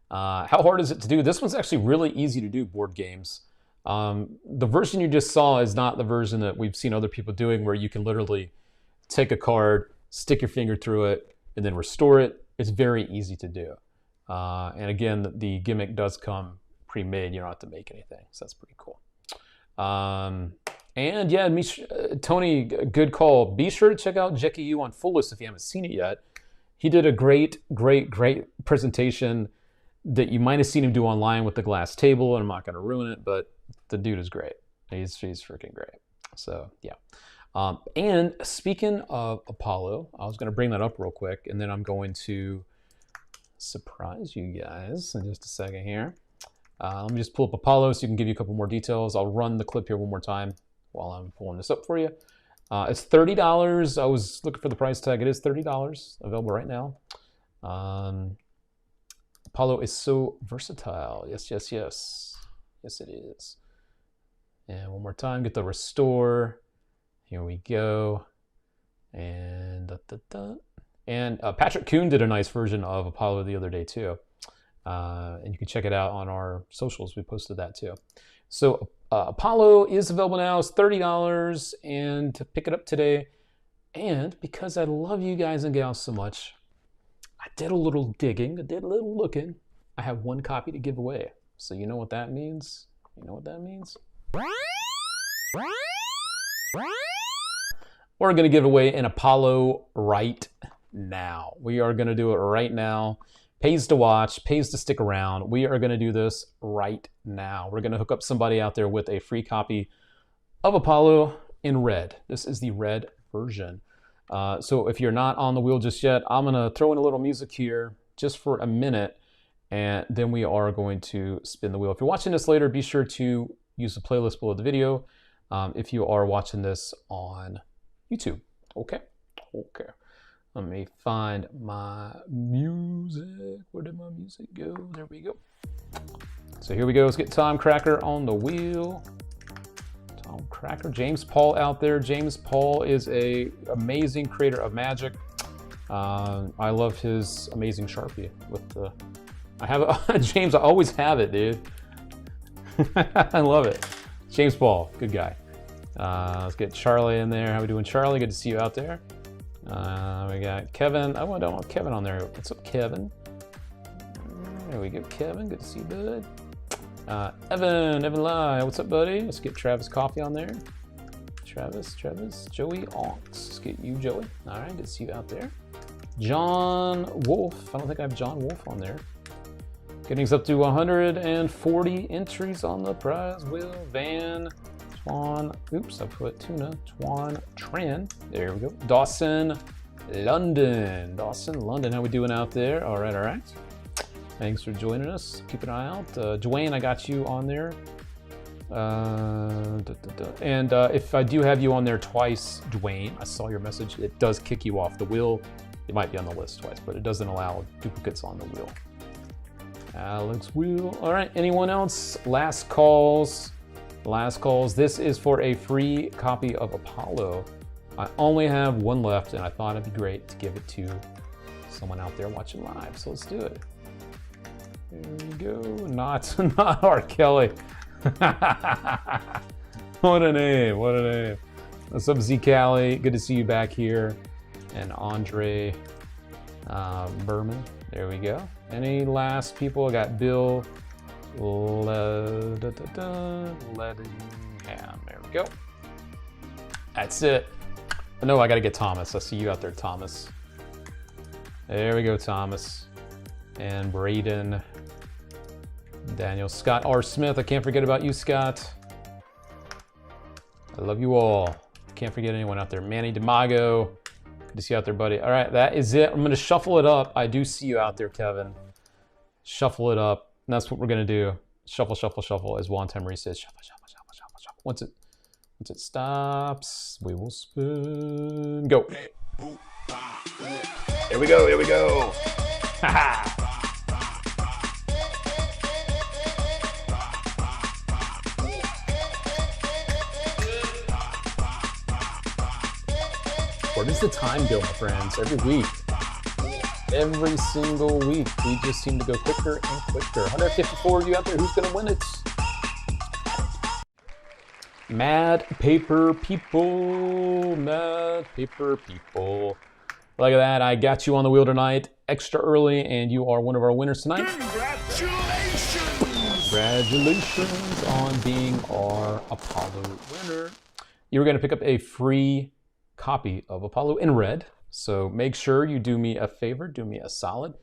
How hard is it to do? This one's actually really easy to do, board games. The version you just saw is not the version that we've seen other people doing where you can literally take a card, stick your finger through it, and then restore it. It's very easy to do. And again, the gimmick does come pre-made. You don't have to make anything, so that's pretty cool. And yeah, Tony, good call. Be sure to check out Jeki Yoo on Full List if you haven't seen it yet. He did a great presentation that you might have seen him do online with the glass table, and I'm not going to ruin it, but the dude is great. He's freaking great. So yeah. And speaking of Apollo, I was going to bring that up real quick, and then I'm going to surprise you guys in just a second here. Let me just pull up Apollo so you can give you a couple more details. I'll run the clip here one more time while I'm pulling this up for you. It's $30. I was looking for the price tag. It is $30, available right now. Apollo is so versatile. Yes, yes, yes. Yes, it is. And one more time, get the restore. Here we go. And And Patrick Kuhn did a nice version of Apollo the other day too. And you can check it out on our socials. We posted that too. So Apollo is available now. It's $30, and to pick it up today. And because I love you guys and gals so much, I did a little digging, I did a little looking. I have one copy to give away. So you know what that means? You know what that means? We're going to give away an Apollo right now. We are going to do it right now. Pays to watch, pays to stick around. We are going to do this right now. We're going to hook up somebody out there with a free copy of Apollo in red. This is the red version. So if you're not on the wheel just yet, I'm going to throw in a little music here just for a minute, and then we are going to spin the wheel. If you're watching this later, be sure to use the playlist below the video if you are watching this on YouTube. Okay? Okay. Let me find my music. Where did my music go? There we go. So here we go. Let's get Tom Cracker on the wheel. Tom Cracker. James Paul out there. James Paul is an amazing creator of magic. I love his amazing Sharpie with the... I have it. James, I always have it, dude. I love it. James Paul, good guy. Let's get Charlie in there. How we doing, Charlie? Good to see you out there. We got Kevin. I don't want Kevin on there. What's up, Kevin? There we go, Kevin. Good to see you, bud. Evan Lai. What's up, buddy? Let's get Travis Coffee on there. Travis, Joey Onks. Let's get you, Joey. All right, good to see you out there. John Wolf. I don't think I have John Wolf on there. Getting us up to 140 entries on the prize wheel. Van Twan, oops, I put Tuna, Twan Tran. There we go. Dawson London. How we doing out there? All right. Thanks for joining us. Keep an eye out. Dwayne, I got you on there. And if I do have you on there twice, Dwayne, I saw your message. It does kick you off the wheel. It might be on the list twice, but it doesn't allow duplicates on the wheel. Alex Wheel. All right, anyone else? Last calls. This is for a free copy of Apollo. I only have one left, and I thought it'd be great to give it to someone out there watching live. So let's do it. There we go. Not R. Kelly. What a name. What's up, Z Cali? Good to see you back here. And Andre Berman. There we go. Any last people? I got Bill Ledingham. There we go. That's it. But no, I got to get Thomas. I see you out there, Thomas. There we go, Thomas. And Braden. Daniel. Scott R. Smith. I can't forget about you, Scott. I love you all. Can't forget anyone out there. Manny DeMago. Good to see you out there, buddy. All right, that is it. I'm going to shuffle it up. I do see you out there, Kevin. Shuffle it up. And that's what we're going to do. Shuffle, as Juan Temery says. Shuffle. Once it stops, we will spin. Go. Here we go. Where does the time go, my friends? Every single week, we just seem to go quicker and quicker. 154 of you out there, who's going to win it? Mad Paper People. Look at that, I got you on the wheel tonight, extra early, and you are one of our winners tonight. Congratulations on being our Apollo winner. You're going to pick up a free copy of Apollo in red. So make sure you do me a favor, do me a solid,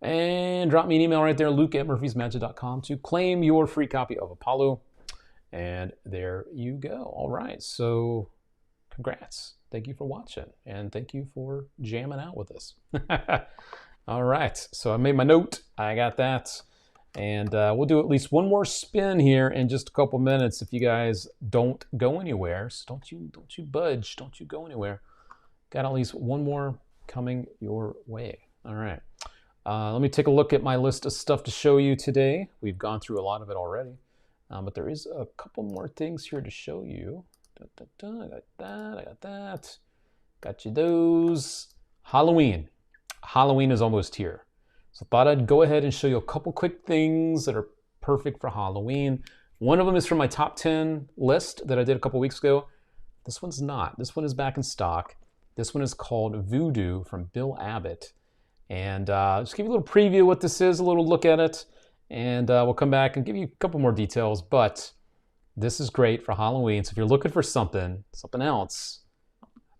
And drop me an email right there, luke@murphysmagic.com, to claim your free copy of Apollo. And there you go. All right, so congrats. Thank you for watching, and thank you for jamming out with us. All right, so I made my note. I got that. And we'll do at least one more spin here in just a couple minutes if you guys don't go anywhere. So don't you budge. Don't you go anywhere. Got at least one more coming your way. All right. Let me take a look at my list of stuff to show you today. We've gone through a lot of it already. But there is a couple more things here to show you. I got that. I got that. Got you those. Halloween. Halloween is almost here. So I thought I'd go ahead and show you a couple quick things that are perfect for Halloween. One of them is from my top 10 list that I did a couple weeks ago. This one's not. This one is back in stock. This one is called VOODOO from Bill Abbott. And just give you a little preview of what this is, a little look at it. And we'll come back and give you a couple more details. But this is great for Halloween. So if you're looking for something else,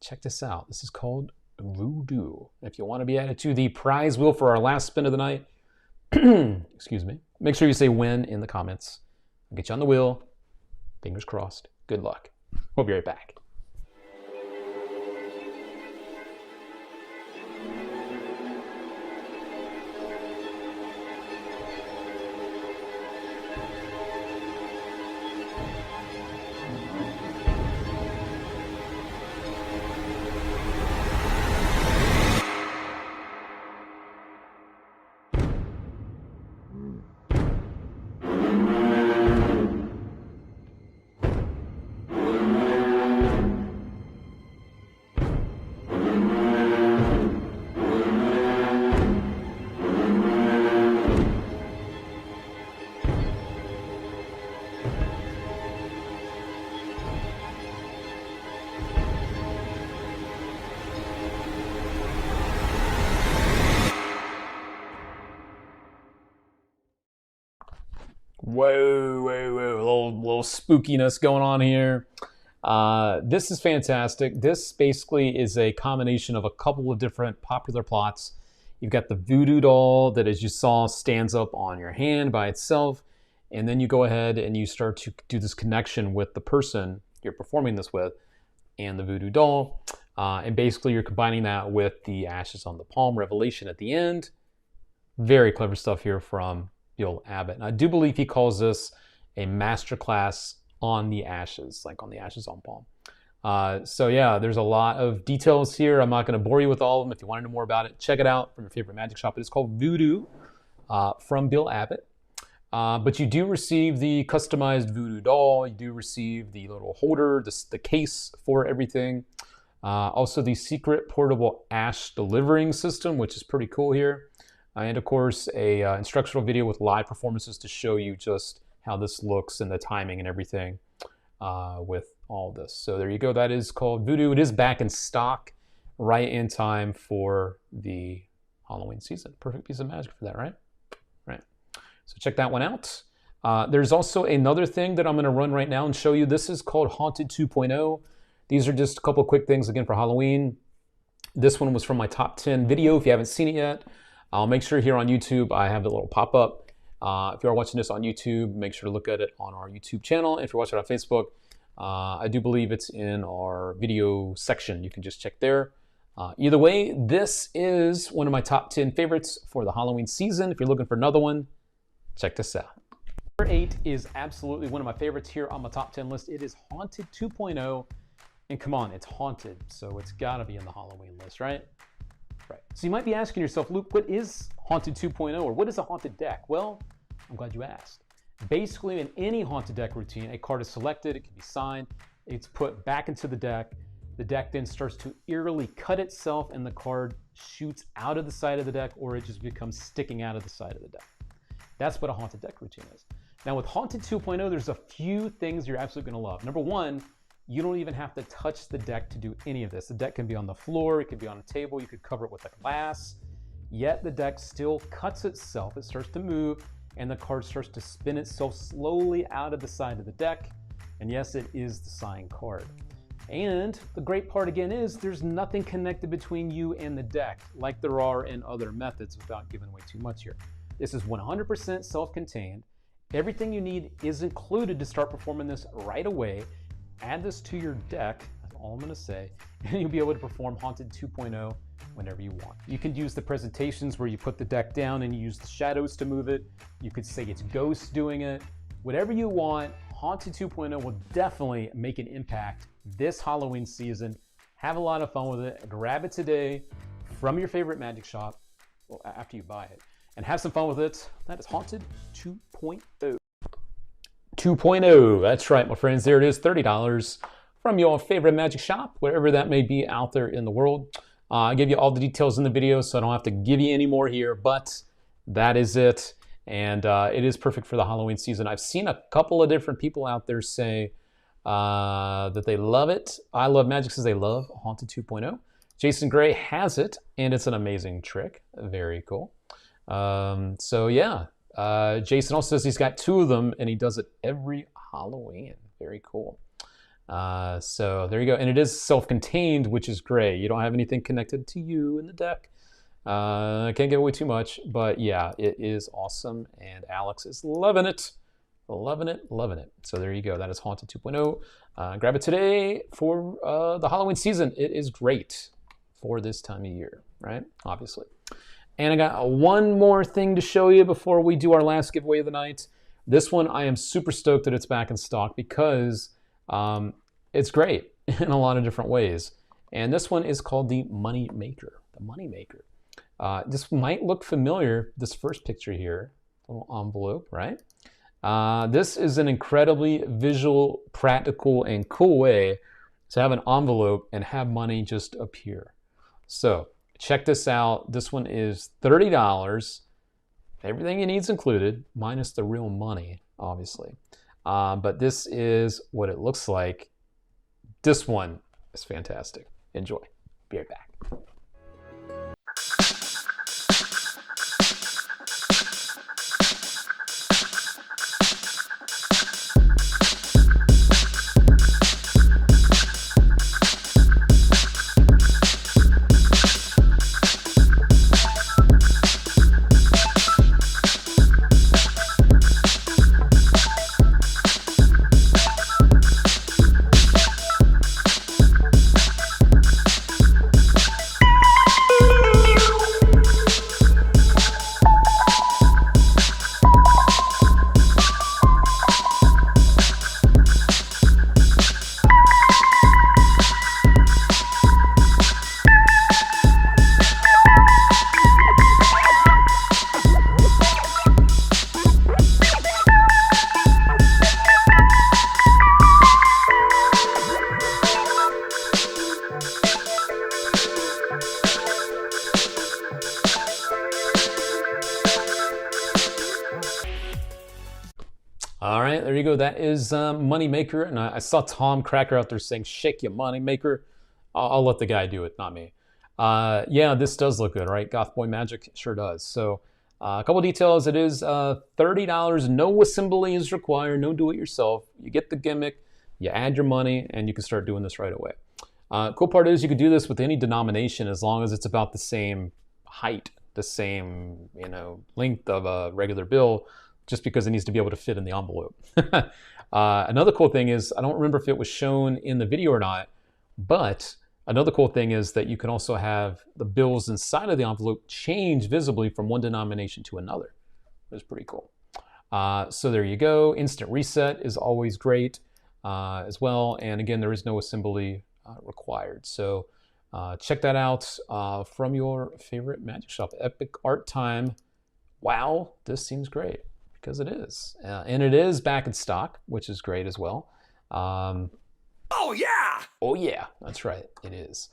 check this out. This is called VOODOO. If you want to be added to the prize wheel for our last spin of the night, excuse me, make sure you say win in the comments. I'll get you on the wheel. Fingers crossed. Good luck. We'll be right back. Whoa, little spookiness going on here. This is fantastic. This basically is a combination of a couple of different popular plots. You've got the voodoo doll that, as you saw, stands up on your hand by itself. And then you go ahead and you start to do this connection with the person you're performing this with and the voodoo doll. And basically you're combining that with the ashes on the palm revelation at the end. Very clever stuff here from Bill Abbott. And I do believe he calls this a masterclass on the ashes, like on the ashes on palm. So yeah, there's a lot of details here. I'm not going to bore you with all of them. If you want to know more about it, check it out from your favorite magic shop. It is called VOODOO from Bill Abbott. But you do receive the customized voodoo doll. You do receive the little holder, the case for everything. Also the secret portable ash delivering system, which is pretty cool here. And of course, a instructional video with live performances to show you just how this looks and the timing and everything with all this. So there you go. That is called VOODOO. It is back in stock right in time for the Halloween season. Perfect piece of magic for that, right? Right. So check that one out. There's also another thing that I'm going to run right now and show you. This is called Haunted 2.0. These are just a couple quick things again for Halloween. This one was from my top 10 video. If you haven't seen it yet, I'll make sure here on YouTube I have the little pop-up. If you are watching this on YouTube, make sure to look at it on our YouTube channel. If you're watching it on Facebook, I do believe it's in our video section. You can just check there. Either way, this is one of my top 10 favorites for the Halloween season. If you're looking for another one, check this out. Number 8 is absolutely one of my favorites here on my top 10 list. It is Haunted 2.0. And come on, it's haunted, so it's got to be in the Halloween list, right? Right. So you might be asking yourself, Luke, what is Haunted 2.0, or what is a haunted deck? Well, I'm glad you asked. Basically, in any haunted deck routine, a card is selected, it can be signed, it's put back into the deck. The deck then starts to eerily cut itself, and the card shoots out of the side of the deck, or it just becomes sticking out of the side of the deck. That's what a haunted deck routine is. Now, with Haunted 2.0, there's a few things you're absolutely going to love. Number one, you don't even have to touch the deck to do any of this. The deck can be on the floor, it could be on a table, you could cover it with a glass, yet the deck still cuts itself, it starts to move, and the card starts to spin itself slowly out of the side of the deck. And yes, it is the signed card. And the great part again is there's nothing connected between you and the deck like there are in other methods, without giving away too much here. This is 100% self-contained. Everything you need is included to start performing this right away. Add this to your deck, that's all I'm gonna say, and you'll be able to perform Haunted 2.0 whenever you want. You can use the presentations where you put the deck down and you use the shadows to move it. You could say it's ghosts doing it. Whatever you want, Haunted 2.0 will definitely make an impact this Halloween season. Have a lot of fun with it. Grab it today from your favorite magic shop, well, after you buy it, and have some fun with it. That is Haunted 2.0. 2.0, that's right, my friends. There it is, $30 from your favorite magic shop, wherever that may be out there in the world. I give you all the details in the video, so I don't have to give you any more here, but that is it. And it is perfect for the Halloween season. I've seen a couple of different people out there say that they love it. I Love Magic says they love Haunted 2.0. Jason Gray has it, and it's an amazing trick. Very cool. So yeah, Jason also says he's got 2 of them, and he does it every Halloween. Very cool. So there you go. And it is self-contained, which is great. You don't have anything connected to you in the deck. I can't give away too much, but yeah, it is awesome. And Alex is loving it. Loving it, loving it. So there you go. That is Haunted 2.0. Grab it today for the Halloween season. It is great for this time of year, right? Obviously. And I got one more thing to show you before we do our last giveaway of the night. This one, I am super stoked that it's back in stock because it's great in a lot of different ways. And this one is called the Money Maker. The Money Maker. This might look familiar, this first picture here, little envelope, right? This is an incredibly visual, practical, and cool way to have an envelope and have money just appear. So check this out. This one is $30. Everything you need is included, minus the real money, obviously. But this is what it looks like. This one is fantastic. Enjoy. Be right back. All right, there you go. That is Moneymaker. And I saw Tom Cracker out there saying, shake your Moneymaker. I'll let the guy do it, not me. Yeah, this does look good, right? Goth Boy Magic sure does. So a couple details. It is $30. No assembly is required. No do-it-yourself. You get the gimmick. You add your money, and you can start doing this right away. Cool part is you can do this with any denomination as long as it's about the same height, the same length of a regular bill, just because it needs to be able to fit in the envelope. Another cool thing is, I don't remember if it was shown in the video or not, but another cool thing is that you can also have the bills inside of the envelope change visibly from one denomination to another. That's pretty cool. So there you go. Instant reset is always great as well. And again, there is no assembly required. So check that out from your favorite magic shop. Epic Art Time. Wow, this seems great. Because it is. And it is back in stock, which is great as well. Oh yeah! Oh yeah, that's right, it is.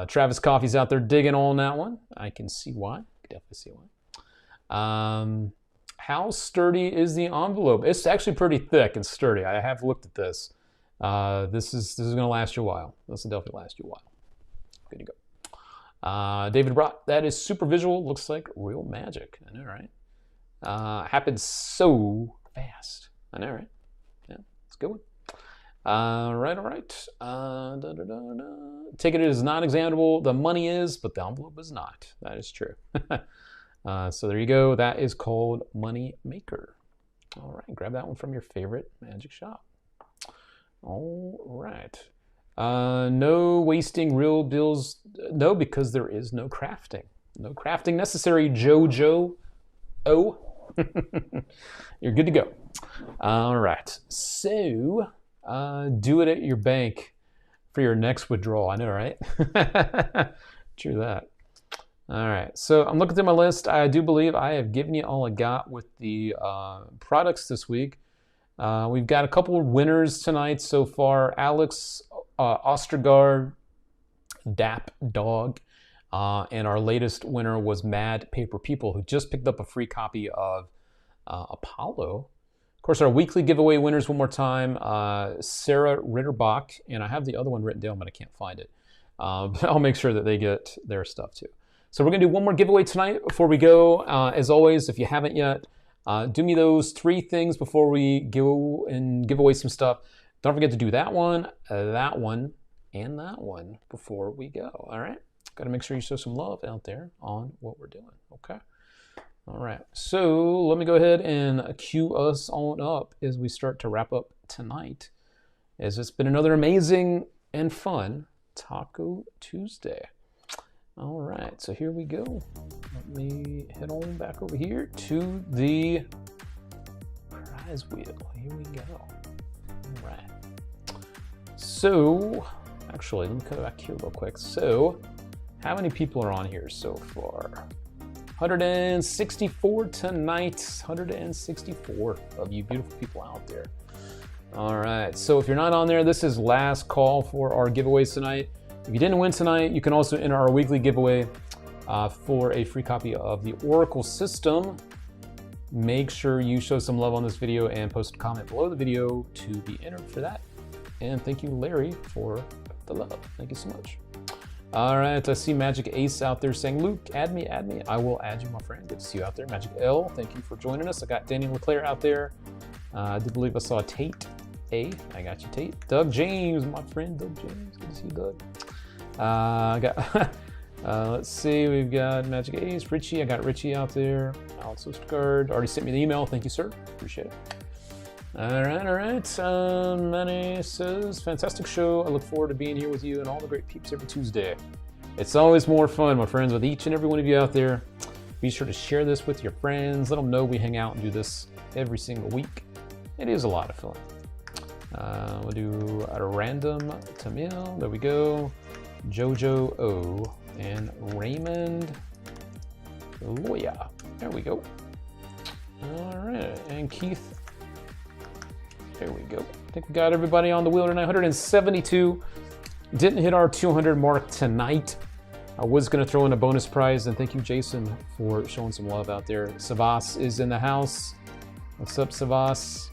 Travis Coffey's out there digging on that one. I can see why, I can definitely see why. How sturdy is the envelope? It's actually pretty thick and sturdy. I have looked at this. This is gonna last you a while. This will definitely last you a while. Good to go. David Brock, that is super visual, looks like real magic. I know, right? Happens so fast. I know, right? Yeah, it's a good one. All right. Ticket is not examinable. The money is, but the envelope is not. That is true. So there you go. That is called Money Maker. All right. Grab that one from your favorite magic shop. All right. No wasting real bills. No, because there is no crafting. No crafting necessary, Jojo. Oh. You're good to go. All right. So, do it at your bank for your next withdrawal. I know, right? True that. All right. So, I'm looking through my list. I do believe I have given you all I got with the products this week. We've got a couple of winners tonight so far. Alex Ostergaard, Dap Dog, and our latest winner was Mad Paper People, who just picked up a free copy of Apollo. Of course, our weekly giveaway winners one more time, Sarah Ritterbach, and I have the other one written down, but I can't find it. But I'll make sure that they get their stuff too. So we're going to do one more giveaway tonight before we go. As always, if you haven't yet, do me those 3 things before we go and give away some stuff. Don't forget to do that one, and that one before we go. All right? Got to make sure you show some love out there on what we're doing. Okay? All right. So let me go ahead and cue us on up as we start to wrap up tonight, as it's been another amazing and fun Taco Tuesday. All right. So here we go. Let me head on back over here to the prize wheel. Here we go. All right. So, actually, let me come back here real quick. So, how many people are on here so far? 164 tonight. 164 of you beautiful people out there. All right. So, if you're not on there, this is last call for our giveaways tonight. If you didn't win tonight, you can also enter our weekly giveaway for a free copy of the Oracle system. Make sure you show some love on this video and post a comment below the video to be entered for that. And thank you, Larry, for the love. Thank you so much. All right, I see Magic Ace out there saying, Luke, add me. I will add you, my friend. Good to see you out there. Magic L, thank you for joining us. I got Daniel LeClaire out there. I do believe I saw Tate A. I got you, Tate. Doug James, my friend, Doug James. Good to see you, Doug. I got, let's see, we've got Magic Ace, Richie. I got Richie out there. Alex Ostergaard already sent me the email. Thank you, sir. Appreciate it. All right. Manny says, fantastic show. I look forward to being here with you and all the great peeps every Tuesday. It's always more fun, my friends, with each and every one of you out there. Be sure to share this with your friends. Let them know we hang out and do this every single week. It is a lot of fun. We'll do a random Tamil. There we go. Jojo O and Raymond Loya. There we go. All right. And Keith. There we go. I think we got everybody on the wheel tonight. 172. Didn't hit our 200 mark tonight. I was going to throw in a bonus prize, and thank you, Jason, for showing some love out there. Savas is in the house. What's up, Savas?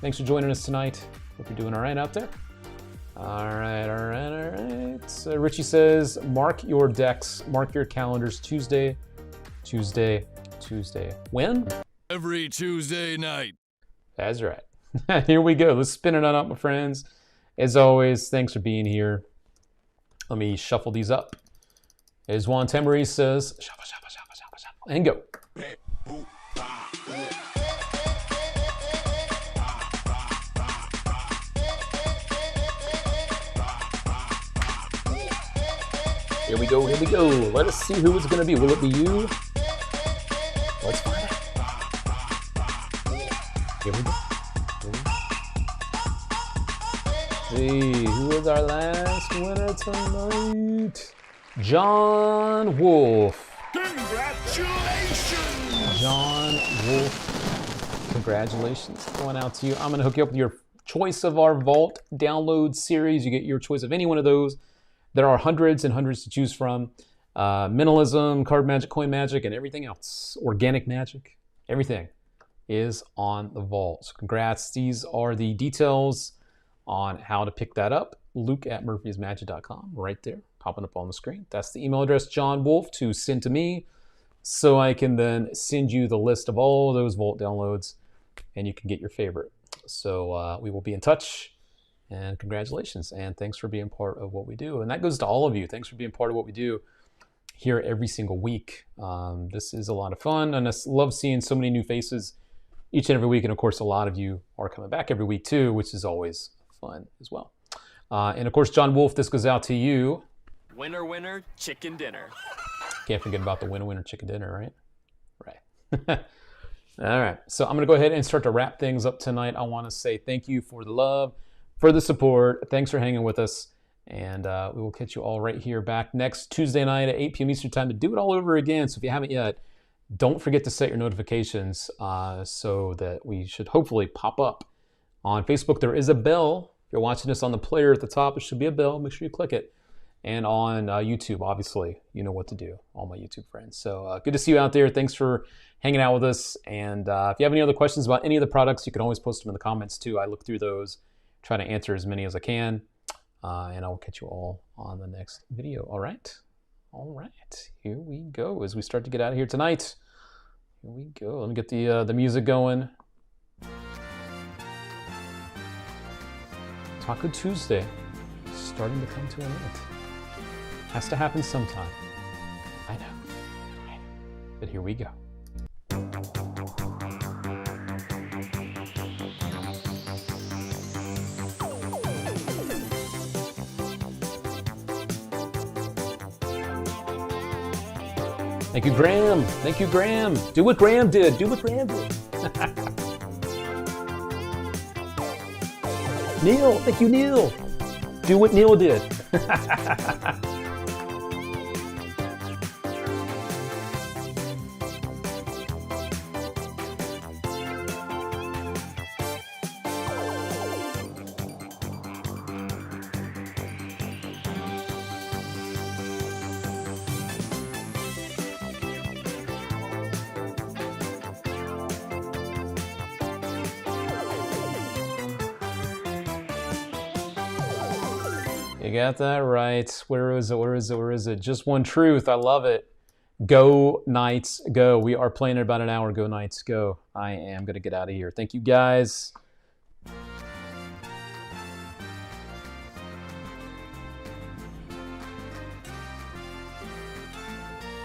Thanks for joining us tonight. Hope you're doing all right out there. All right. So Richie says, mark your decks, mark your calendars. Tuesday. When? Every Tuesday night. That's right. Here we go. Let's spin it on up, my friends. As always, thanks for being here. Let me shuffle these up. As Juan Temery says, shuffle, and go. Here we go. Let us see who it's going to be. Will it be you? Let's find out. Here we go. See, who is our last winner tonight? John Wolf. Congratulations! John Wolf, congratulations going out to you. I'm going to hook you up with your choice of our Vault download series. You get your choice of any one of those. There are hundreds and hundreds to choose from. Minimalism, card magic, coin magic, and everything else. Organic magic, everything is on the Vault. So congrats. These are the details on how to pick that up. Luke@murphysmagic.com, right there, popping up on the screen. That's the email address, John Wolf, to send to me, so I can then send you the list of all those Vault downloads, and you can get your favorite. So we will be in touch, And congratulations, and thanks for being part of what we do. And that goes to all of you. Thanks for being part of what we do here every single week. This is a lot of fun, and I love seeing so many new faces each and every week. And of course, a lot of you are coming back every week too, which is always fun as well. And of course, John Wolf, this goes out to you. Winner, winner, chicken dinner. Can't forget about the winner, winner, chicken dinner, right? Right. All right, so I'm going to go ahead and start to wrap things up tonight. I want to say thank you for the love, for the support. Thanks for hanging with us. And we will catch you all right here back next Tuesday night at 8 p.m. Eastern Time to do it all over again. So if you haven't yet, don't forget to set your notifications so that we should hopefully pop up on Facebook. There is a bell. If you're watching this on the player at the top, there should be a bell. Make sure you click it. And on YouTube, obviously, you know what to do, all my YouTube friends. So good to see you out there. Thanks for hanging out with us. And if you have any other questions about any of the products, you can always post them in the comments too. I look through those, try to answer as many as I can. And I will catch you all on the next video. All right? All right. Here we go as we start to get out of here tonight. Here we go. Let me get the music going. Taco Tuesday starting to come to an end. Has to happen sometime. I know. But here we go. Thank you, Graham. Thank you, Graham. Do what Graham did. Do what Graham did. Neil. Thank you, Neil. Do what Neil did. You got that right. Where is it? Where is it? Where is it? Just one truth. I love it. Go Knights, go. We are playing in about an hour. Go Knights, go. I am going to get out of here. Thank you, guys.